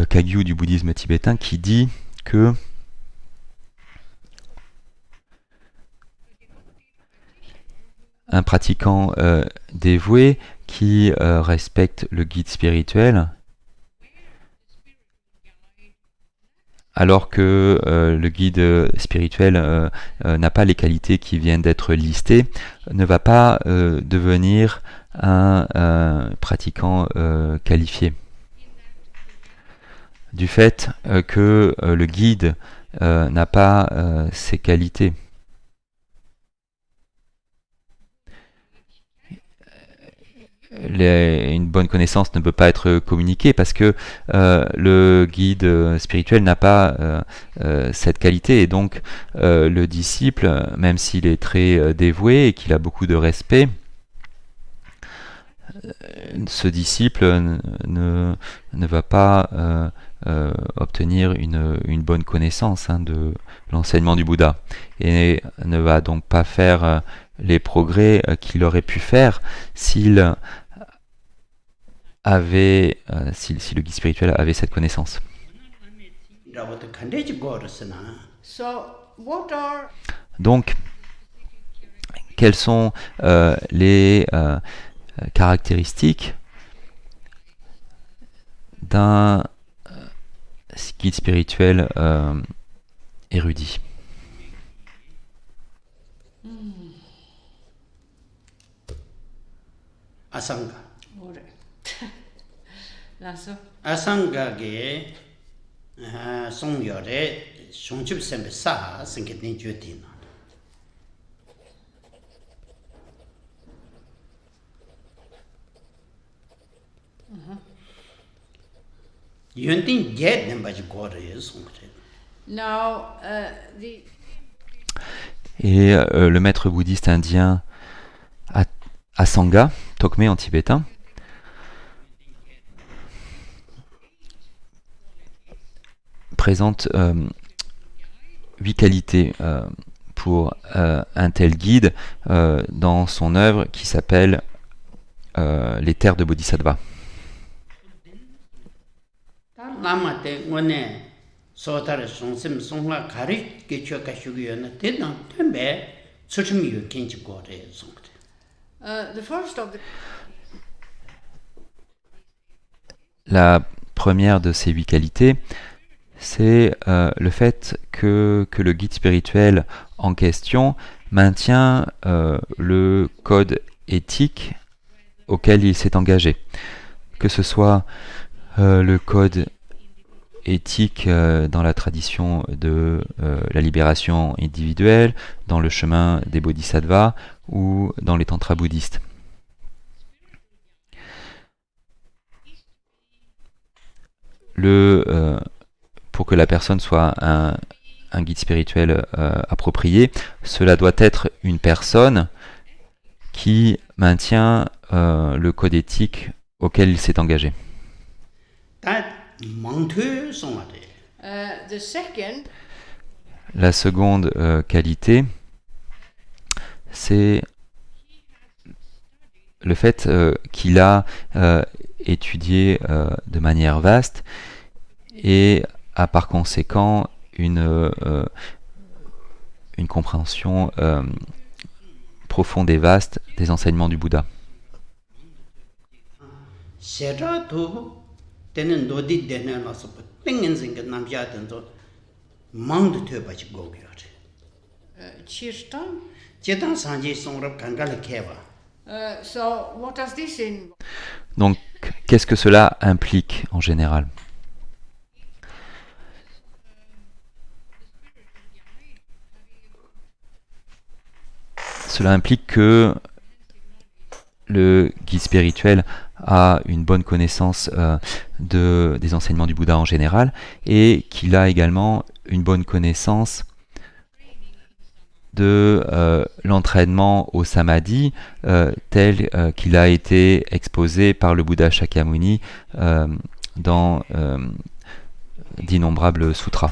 Kagyu du bouddhisme tibétain qui dit que un pratiquant dévoué qui respecte le guide spirituel, alors que le guide spirituel n'a pas les qualités qui viennent d'être listées, ne va pas devenir un pratiquant qualifié. Du fait que le guide n'a pas ces qualités. Une bonne connaissance ne peut pas être communiquée parce que le guide spirituel n'a pas cette qualité, et donc le disciple, même s'il est très dévoué et qu'il a beaucoup de respect, ce disciple ne va pas obtenir une bonne connaissance de l'enseignement du Bouddha, et ne va donc pas faire les progrès qu'il aurait pu faire si le guide spirituel avait cette connaissance. 라고도 간대지 거르스나. So, what are Donc, quelles sont les caractéristiques d'un guide spirituel érudit? 아상가. 뭐래? 나서 아상가게 송열에 송집샘에 사 생겼는 주디나. 연tin get는 바지 거래에 송그래. now the Et le maître bouddhiste indien Asanga, Tokme en tibétain, présente 8 qualités pour un tel guide dans son œuvre qui s'appelle Les terres de Bodhisattva. 라마테 원에 소타르 송심 송화 가리 개초가 휴기였나 대단 템베 수침이 괜지 거래 송그래. the first of the La première de ces 8 qualités, c'est le fait que le guide spirituel en question maintient le code éthique auquel il s'est engagé. Que ce soit le code éthique dans la tradition de la libération individuelle, dans le chemin des bodhisattvas ou dans les tantras bouddhistes. Pour que la personne soit un guide spirituel approprié, cela doit être une personne qui maintient le code éthique auquel il s'est engagé. the second La seconde qualité, c'est le fait qu'il a étudié de manière vaste et a par conséquent une compréhension profonde et vaste des enseignements du Bouddha. 때는 노디 되나서 땡긴 생각 남자한테도 망도 되어가지 고기야. Chirtan. 제단 산지 송럽 간갈을 개봐. So what does this involve? Donc, qu'est-ce que cela implique en général? Cela implique que le guide spirituel a une bonne connaissance des enseignements du Bouddha en général et qu'il a également une bonne connaissance de l'entraînement au samadhi tel qu'il a été exposé par le Bouddha Shakyamuni dans d'innombrables sutras.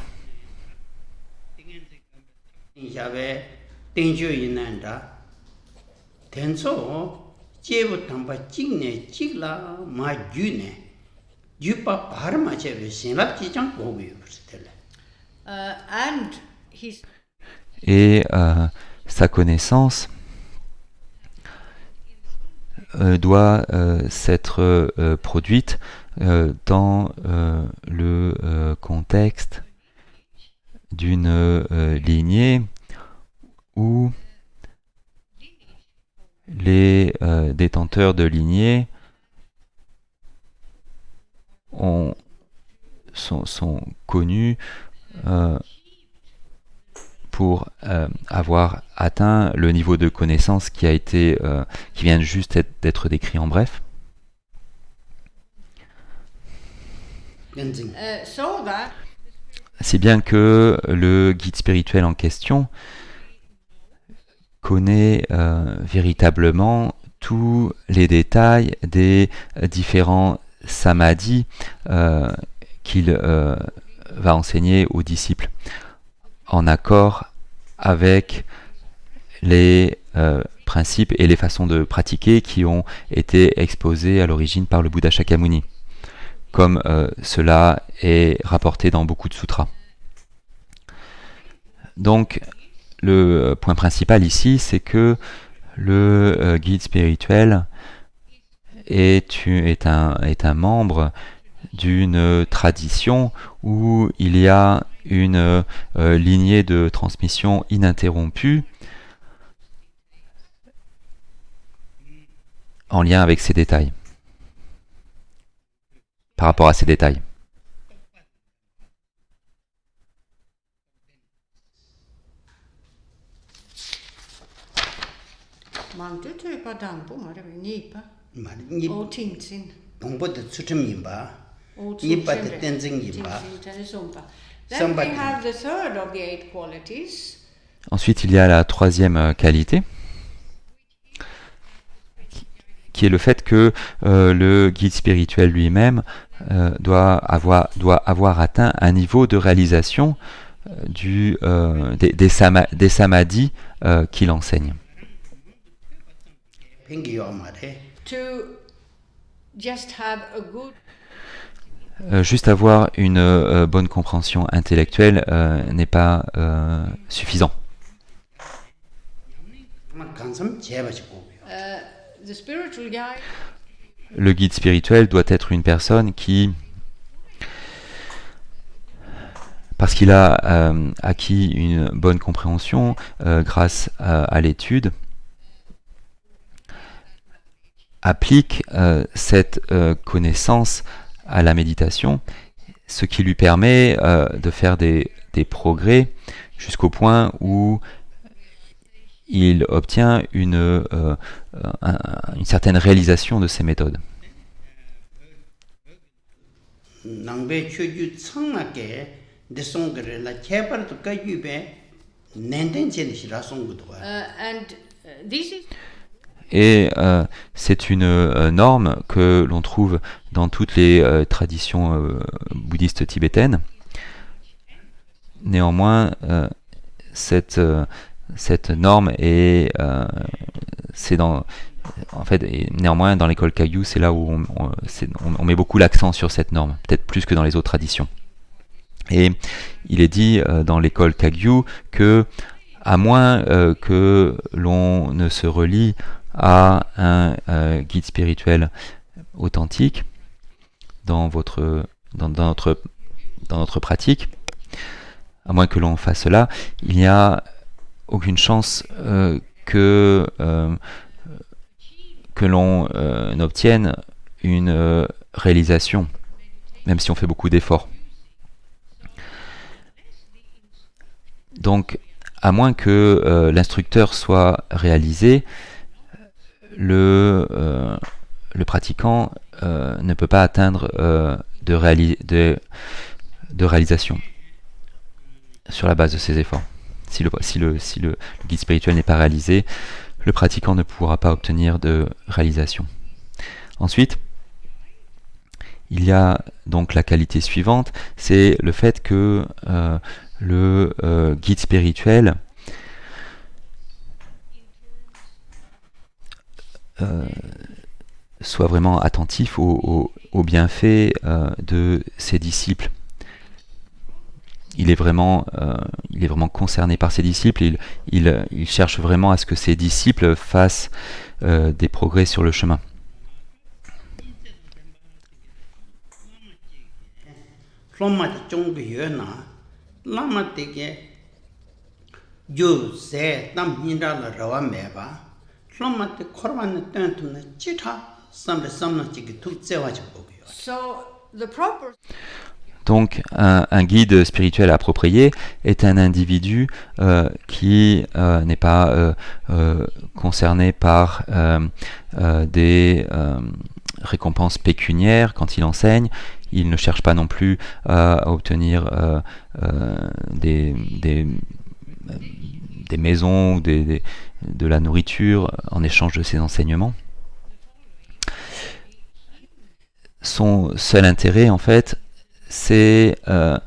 제부터 찍네 찍라 마주네 주파 바르마제베 신랍지장 고비요 그랬대. And his Et sa connaissance doit s'être produite dans le contexte d'une lignée où les détenteurs de lignée sont connus pour avoir atteint le niveau de connaissance qui vient juste d'être décrit en bref. So that Si bien que le guide spirituel en question connaît véritablement tous les détails des différents samadhis qu'il va enseigner aux disciples, en accord avec les principes et les façons de pratiquer qui ont été exposés à l'origine par le Bouddha Shakyamuni. comme cela est rapporté dans beaucoup de sutras. Donc, le point principal ici, c'est que le guide spirituel est un membre d'une tradition où il y a une lignée de transmission ininterrompue en lien avec ces détails, par rapport à ces détails. 니 동보도 수tumimba 니빠데 땡징임바 Then we have the third of the 8 qualities. Ensuite, il y a la troisième qualité, qui est le fait que le guide spirituel lui-même doit avoir atteint un niveau de réalisation des samadhis qu'il enseigne. To just have a good Juste avoir une bonne compréhension intellectuelle n'est pas suffisant. the spiritual guide Le guide spirituel doit être une personne qui, parce qu'il a acquis une bonne compréhension grâce à l'étude, applique cette connaissance à la méditation, ce qui lui permet de faire des progrès jusqu'au point où il obtient une certaine réalisation de ces méthodes. Et c'est une norme que l'on trouve dans toutes les traditions bouddhistes tibétaines. Néanmoins, cette norme est néanmoins dans l'école Kagyu, c'est là où on met beaucoup l'accent sur cette norme, peut-être plus que dans les autres traditions. Et il est dit dans l'école Kagyu que, à moins que l'on ne se relie à un guide spirituel authentique dans notre pratique, à moins que l'on fasse cela, il n'y a aucune chance que l'on obtienne une réalisation, même si on fait beaucoup d'efforts. Donc, à moins que l'instructeur soit réalisé, le pratiquant ne peut pas atteindre de réalisation sur la base de ses efforts. Si le guide spirituel n'est pas réalisé, le pratiquant ne pourra pas obtenir de réalisation. Ensuite, il y a donc la qualité suivante, c'est le fait que le guide spirituel soit vraiment attentif aux bienfaits de ses disciples. Il est vraiment concerné par ses disciples. Il cherche vraiment à ce que ses disciples fassent des progrès sur le chemin. Donc, un guide spirituel approprié est un individu qui n'est pas concerné par des récompenses pécuniaires quand il enseigne. Il ne cherche pas non plus à obtenir des maisons ou de la nourriture en échange de ses enseignements. Son seul intérêt, en fait, c'est son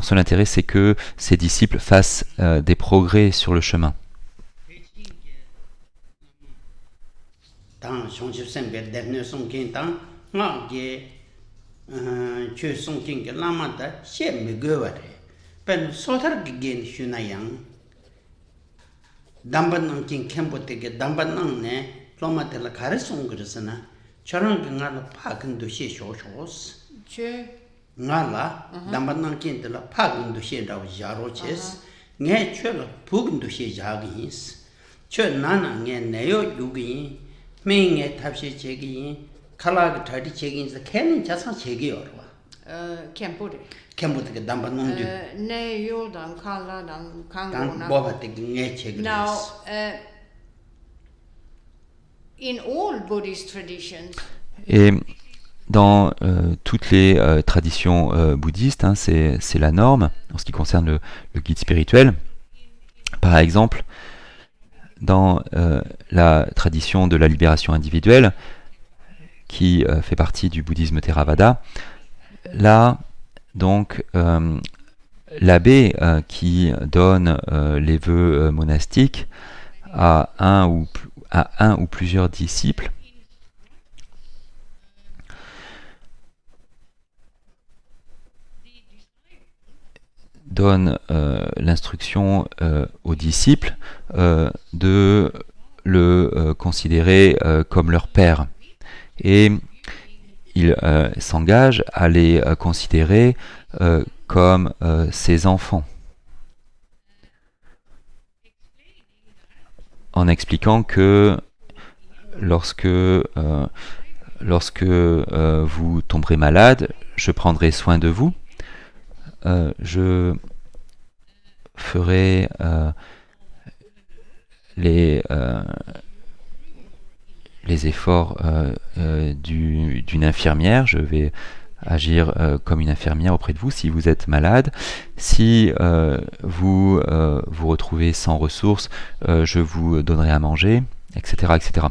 seul intérêt, c'est que ses disciples fassent des progrès sur le chemin. nga ge chö song king ge lama da she me go wa re pen sotar ge gen shuna yang damban nang king kembo te ge damban nang ne loma te la kare song ge sana charang ge nga la pa gen do she sho shos che nga la damban nang king te la pa gen do she da ja ro ches nge chö la pu gen do she ja ge is chö na na nge ne yo yu ge me nge tap she che ge kala ge thadi che ge is ken ja sa che ge yo kempo de kembo te ge damban nang du ne yo dan kala dan dan kangona. bo ba te ge nge che ge Now, in all Buddhist traditions, Et dans toutes les traditions bouddhistes, hein, c'est la norme en ce qui concerne le guide spirituel. Par exemple, dans la tradition de la libération individuelle, qui fait partie du bouddhisme Theravada, là, donc, l'abbé qui donne les vœux monastiques à un ou plusieurs disciples donne l'instruction aux disciples de le considérer comme leur père. Et il s'engage à les considérer comme ses enfants, en expliquant que lorsque vous tomberez malade, je prendrai soin de vous, je ferai les efforts d'une infirmière, je vais agir comme une infirmière auprès de vous si vous êtes malade. Si vous vous retrouvez sans ressources, je vous donnerai à manger, etc., etc.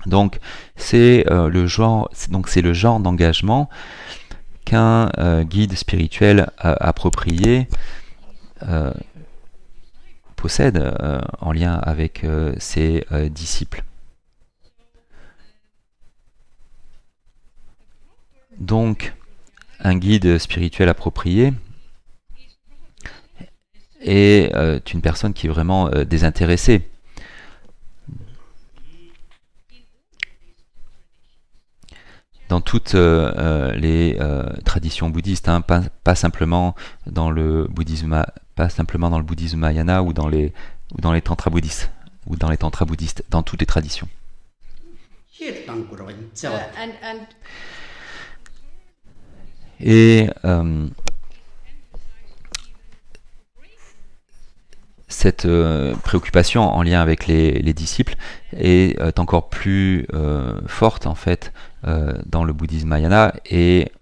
Donc c'est le genre d'engagement qu'un guide spirituel approprié possède en lien avec ses disciples. Donc, un guide spirituel approprié est une personne qui est vraiment désintéressée. Dans toutes les traditions bouddhistes, hein, pas simplement dans le bouddhisme Mahayana ou dans les tantras bouddhistes, dans toutes les traditions. Et cette préoccupation en lien avec les disciples est encore plus forte en fait dans le bouddhisme Mahayana et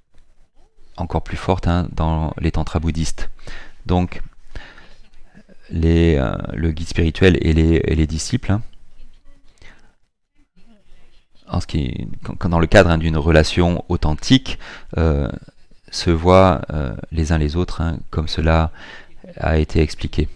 encore plus forte dans les tantras bouddhistes. Donc le guide spirituel et les disciples, dans le cadre d'une relation authentique, se voient les uns les autres, comme cela a été expliqué.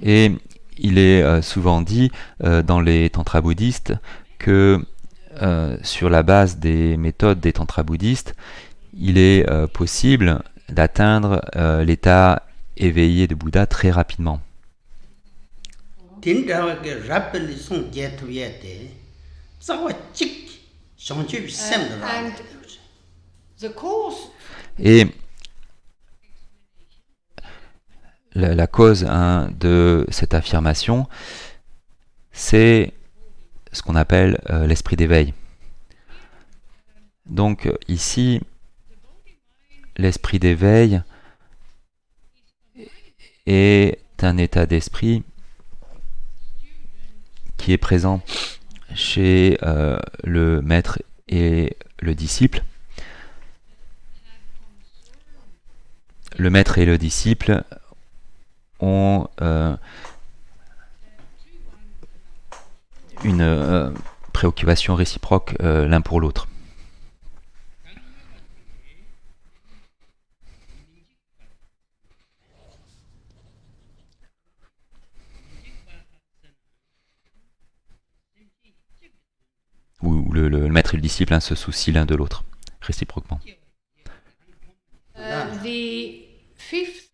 Et il est souvent dit dans les tantras bouddhistes que sur la base des méthodes des tantras bouddhistes, il est possible d'atteindre l'état éveillé de Bouddha très rapidement. Et la cause de cette affirmation, c'est ce qu'on appelle l'esprit d'éveil. Donc ici, l'esprit d'éveil est un état d'esprit qui est présent chez le maître et le disciple. Le maître et le disciple ont une préoccupation réciproque l'un pour l'autre. le maître et le disciple se soucient l'un de l'autre, réciproquement. The fifth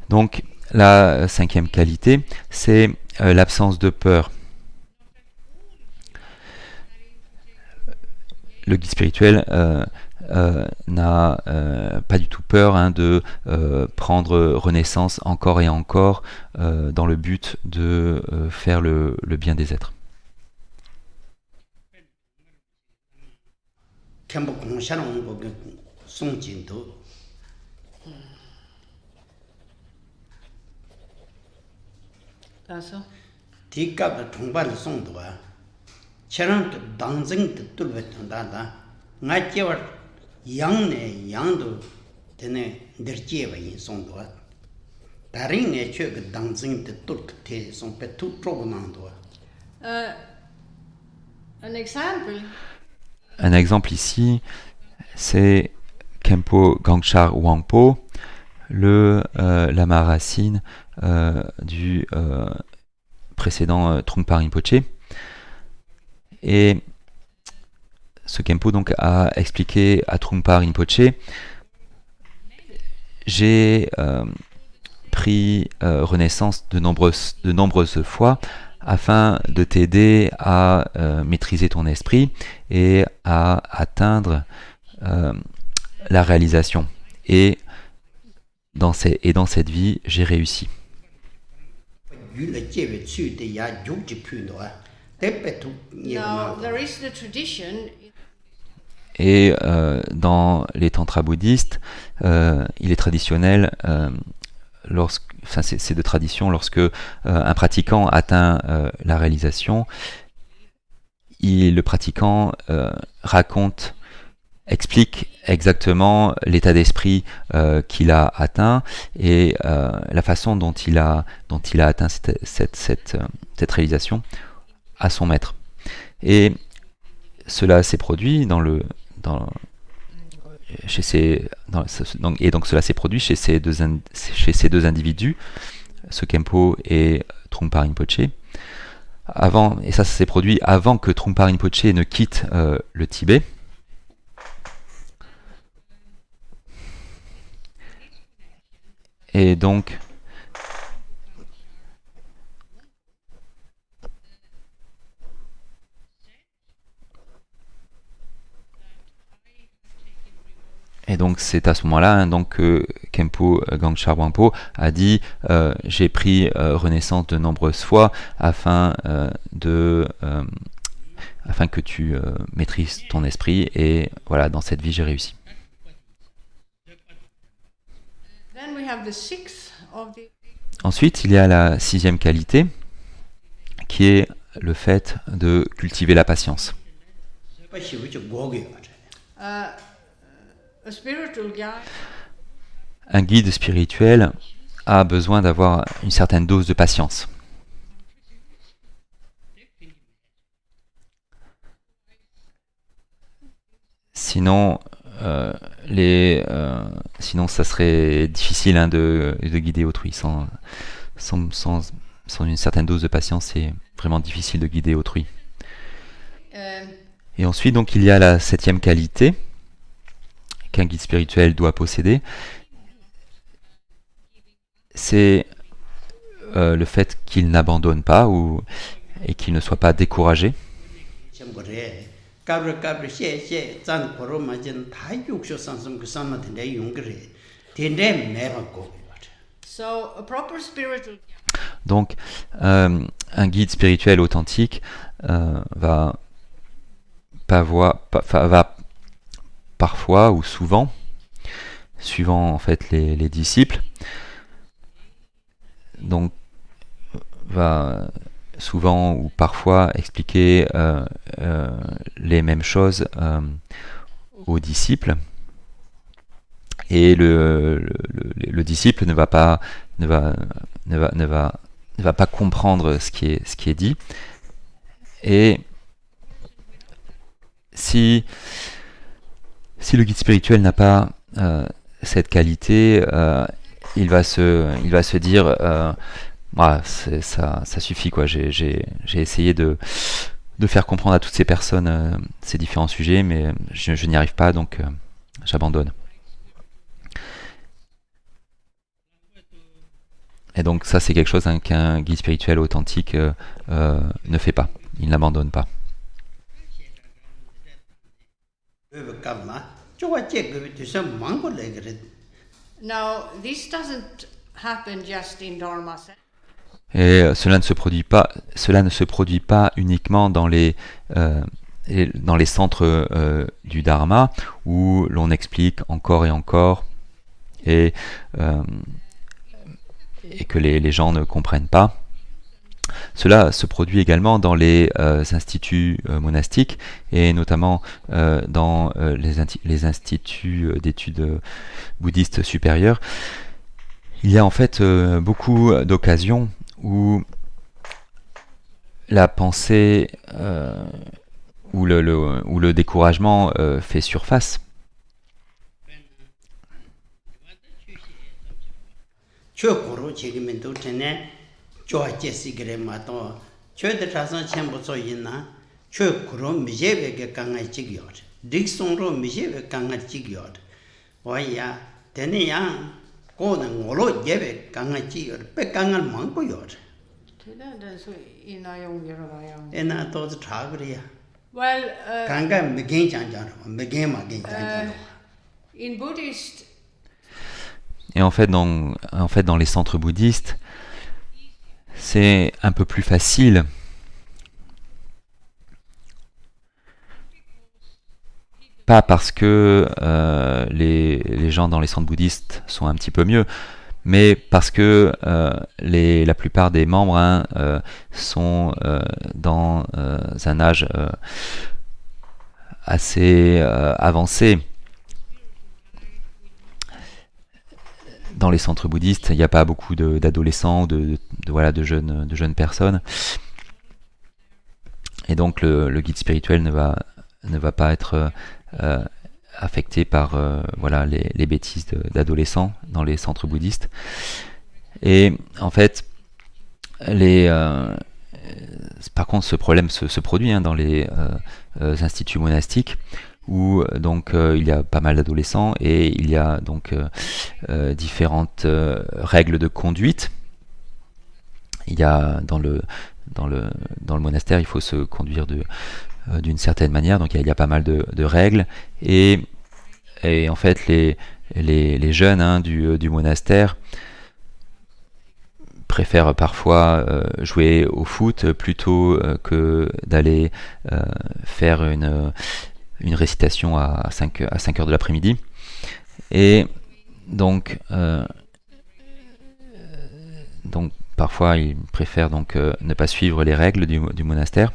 Donc, la cinquième qualité, c'est l'absence de peur. Le guide spirituel n'a pas du tout peur de prendre renaissance encore et encore dans le but de faire le bien des êtres. also 디갑 통발 송도와 체랑도 당증도 뚫었던다다 나께와 양내 양도 되네 늘지에와 송도와 다른 애초에 그 당증도 뚫게 송배투 troubnando. an example Un exemple ici, c'est Khenpo Gangchar Wangpo, le lama racine du précédent Trungpa Rinpoche. Et ce Khenpo donc a expliqué à Trungpa Rinpoche: j'ai pris renaissance de nombreuses fois afin de t'aider à maîtriser ton esprit et à atteindre la réalisation. Et dans cette vie, j'ai réussi. now there is the tradition Et dans les tantras bouddhistes, il est traditionnel, c'est de tradition, lorsque un pratiquant atteint la réalisation, le pratiquant explique exactement l'état d'esprit qu'il a atteint et la façon dont il a atteint cette réalisation à son maître. Et cela s'est produit donc cela s'est produit chez ces deux individus, ce Khenpo et Trungpa Rinpoche. Et ça s'est produit avant que Trungpa Rinpoche ne quitte le Tibet. Et donc c'est à ce moment-là que Khenpo Gangchar Wangpo a dit j'ai pris renaissance de nombreuses fois afin que tu maîtrises ton esprit, et voilà, dans cette vie j'ai réussi. then we have the sixth of the Ensuite, il y a la sixième qualité, qui est le fait de cultiver la patience. a spiritual guide Un guide spirituel a besoin d'avoir une certaine dose de patience. Sinon, ça serait difficile de guider autrui. Sans une certaine dose de patience, c'est vraiment difficile de guider autrui. Et ensuite, donc, il y a la septième qualité qu'un guide spirituel doit posséder. C'est le fait qu'il n'abandonne pas et qu'il ne soit pas découragé. so a proper spiritual Donc, un guide spirituel authentique va parfois ou souvent, suivant en fait les disciples, donc va souvent ou parfois expliquer les mêmes choses aux disciples, et le disciple ne va pas comprendre ce qui est dit. Et si le guide spirituel n'a pas cette qualité, il va se dire ça suffit quoi. J'ai essayé de de faire comprendre à toutes ces personnes ces différents sujets, mais je n'y arrive pas, donc j'abandonne. Et donc ça, c'est quelque chose qu'un guide spirituel authentique ne fait pas. Il n'abandonne pas. Now, this doesn't happen just in Dharma. Et cela ne se produit pas uniquement dans les centres du Dharma où l'on explique encore et encore et que les gens ne comprennent pas. Cela se produit également dans les instituts monastiques et notamment dans les instituts d'études bouddhistes supérieures. Il y a en fait beaucoup d'occasions où la pensée ou le découragement fait surface. Well, in Buddhist, Et en fait, dans les centres bouddhistes, c'est un peu plus facile. Pas parce que les gens dans les centres bouddhistes sont un petit peu mieux, mais parce que la plupart des membres sont dans un âge assez avancé. Dans les centres bouddhistes, il n'y a pas beaucoup d'adolescents ou de jeunes personnes. Et donc le guide spirituel ne va pas être affecté par les bêtises d'adolescents dans les centres bouddhistes. Et en fait, par contre, ce problème se produit dans les instituts monastiques où donc il y a pas mal d'adolescents et il y a donc différentes règles de conduite. Il y a dans le monastère, il faut se conduire d'une certaine manière, donc il y a pas mal de règles et en fait les jeunes du monastère préfèrent parfois jouer au foot plutôt que d'aller faire une récitation à 5 heures de l'après-midi. Et donc parfois ils préfèrent donc ne pas suivre les règles du monastère.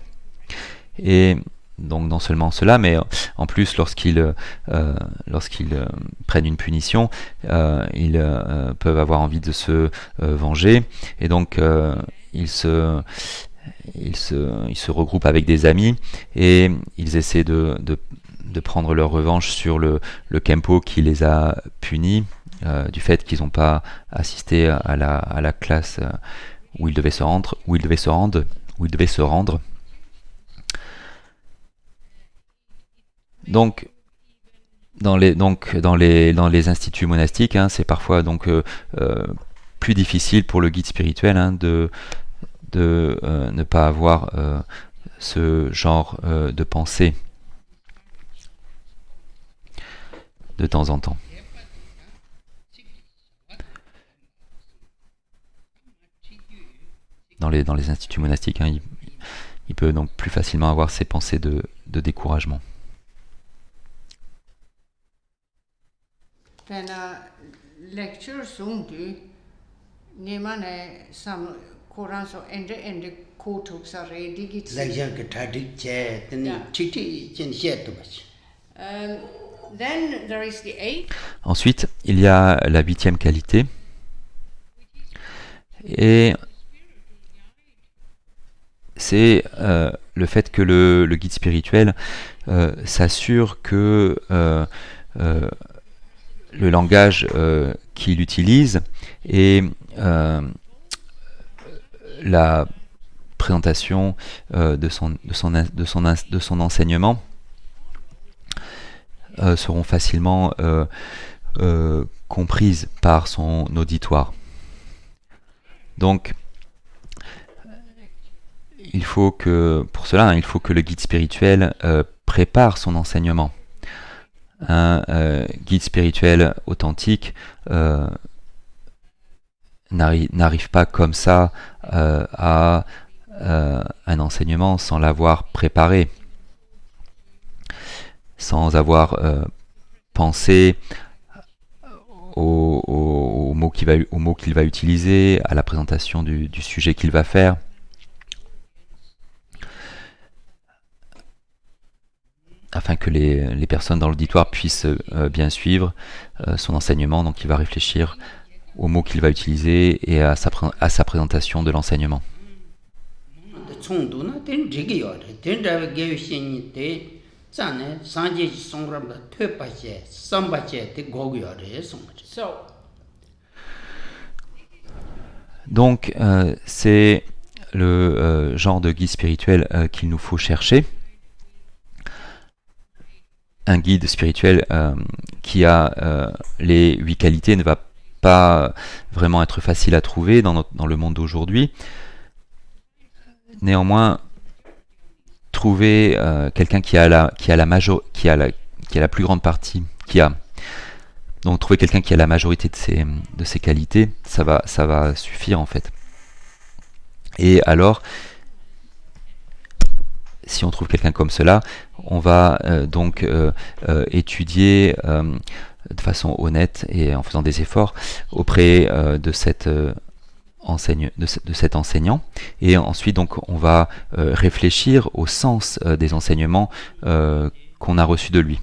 Et donc non seulement cela, mais en plus lorsqu'ils prennent une punition, ils peuvent avoir envie de se venger, et donc ils se regroupent avec des amis et ils essaient de prendre leur revanche sur le Kempo qui les a punis du fait qu'ils n'ont pas assisté à la classe où ils devaient se rendre. Donc dans les instituts monastiques, c'est parfois donc plus difficile pour le guide spirituel de ne pas avoir ce genre de pensée de temps en temps. Dans les instituts monastiques, il peut donc plus facilement avoir ces pensées de découragement. Lecture sundu nemane sam Koran so ende kotup sare digit. Lecture ke thadik che teni chiti chen shet to bach. Then there is the eighth. Ensuite, il y a la 8e qualité. Et c'est le fait que le guide spirituel s'assure que le langage qu'il utilise et présentation de son enseignement seront facilement comprises par son auditoire. Donc, pour cela, il faut que le guide spirituel prépare son enseignement. Un guide spirituel authentique n'arrive pas comme ça à un enseignement sans l'avoir préparé, sans avoir pensé aux mots qu'il va utiliser, à la présentation du sujet qu'il va faire. Afin que les personnes dans l'auditoire puissent bien suivre son enseignement. Donc il va réfléchir aux mots qu'il va utiliser et à sa présentation de l'enseignement. Donc c'est le genre de guide spirituel qu'il nous faut chercher. Un guide spirituel qui a les 8 qualités ne va pas vraiment être facile à trouver dans le monde d'aujourd'hui. Néanmoins, trouver quelqu'un qui a la plus grande partie, donc trouver quelqu'un qui a la majorité de ses qualités, ça va suffire en fait. Et alors, si on trouve quelqu'un comme cela, on va donc étudier de façon honnête et en faisant des efforts auprès de cet enseignant. Et ensuite, donc, on va réfléchir au sens des enseignements qu'on a reçus de lui.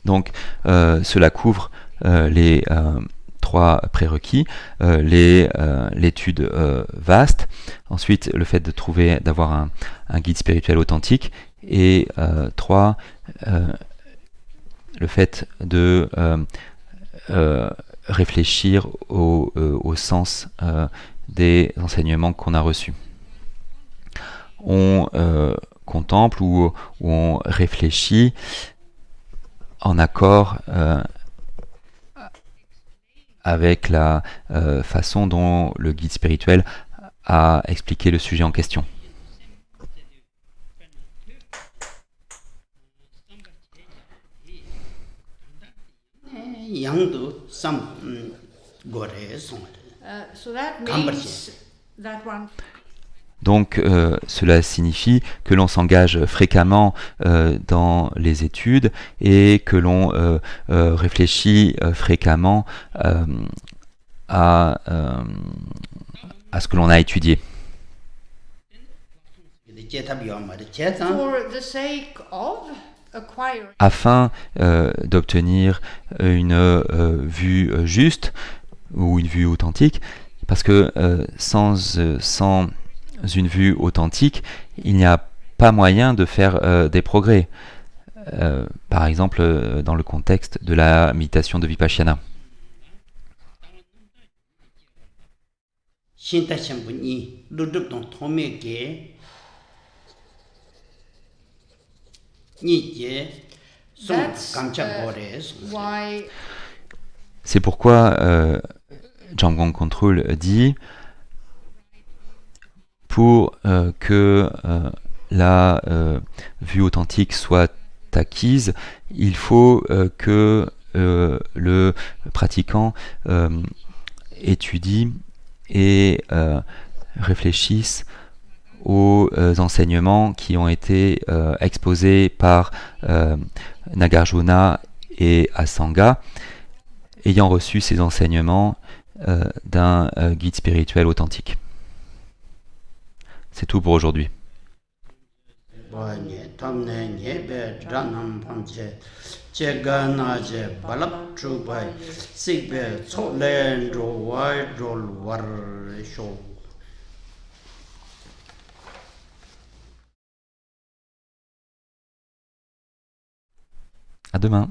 Donc, cela couvre les 3 prérequis, l'étude vaste, ensuite le fait d'avoir un guide spirituel authentique, et 3, le fait de réfléchir au sens des enseignements qu'on a reçus. On contemple ou on réfléchit en accord avec la façon dont le guide spirituel a expliqué le sujet en question. Donc cela signifie que l'on s'engage fréquemment dans les études et que l'on réfléchit fréquemment à ce que l'on a étudié. Afin d'obtenir une vue juste ou une vue authentique, parce que sans une vue authentique, il n'y a pas moyen de faire des progrès. Par exemple, dans le contexte de la méditation de Vipassana. C'est pourquoi Jamgon Control dit, pour que la vue authentique soit acquise, il faut que le pratiquant étudie et réfléchisse aux enseignements qui ont été exposés par Nagarjuna et Asanga, ayant reçu ces enseignements d'un guide spirituel authentique. C'est tout pour aujourd'hui. À demain.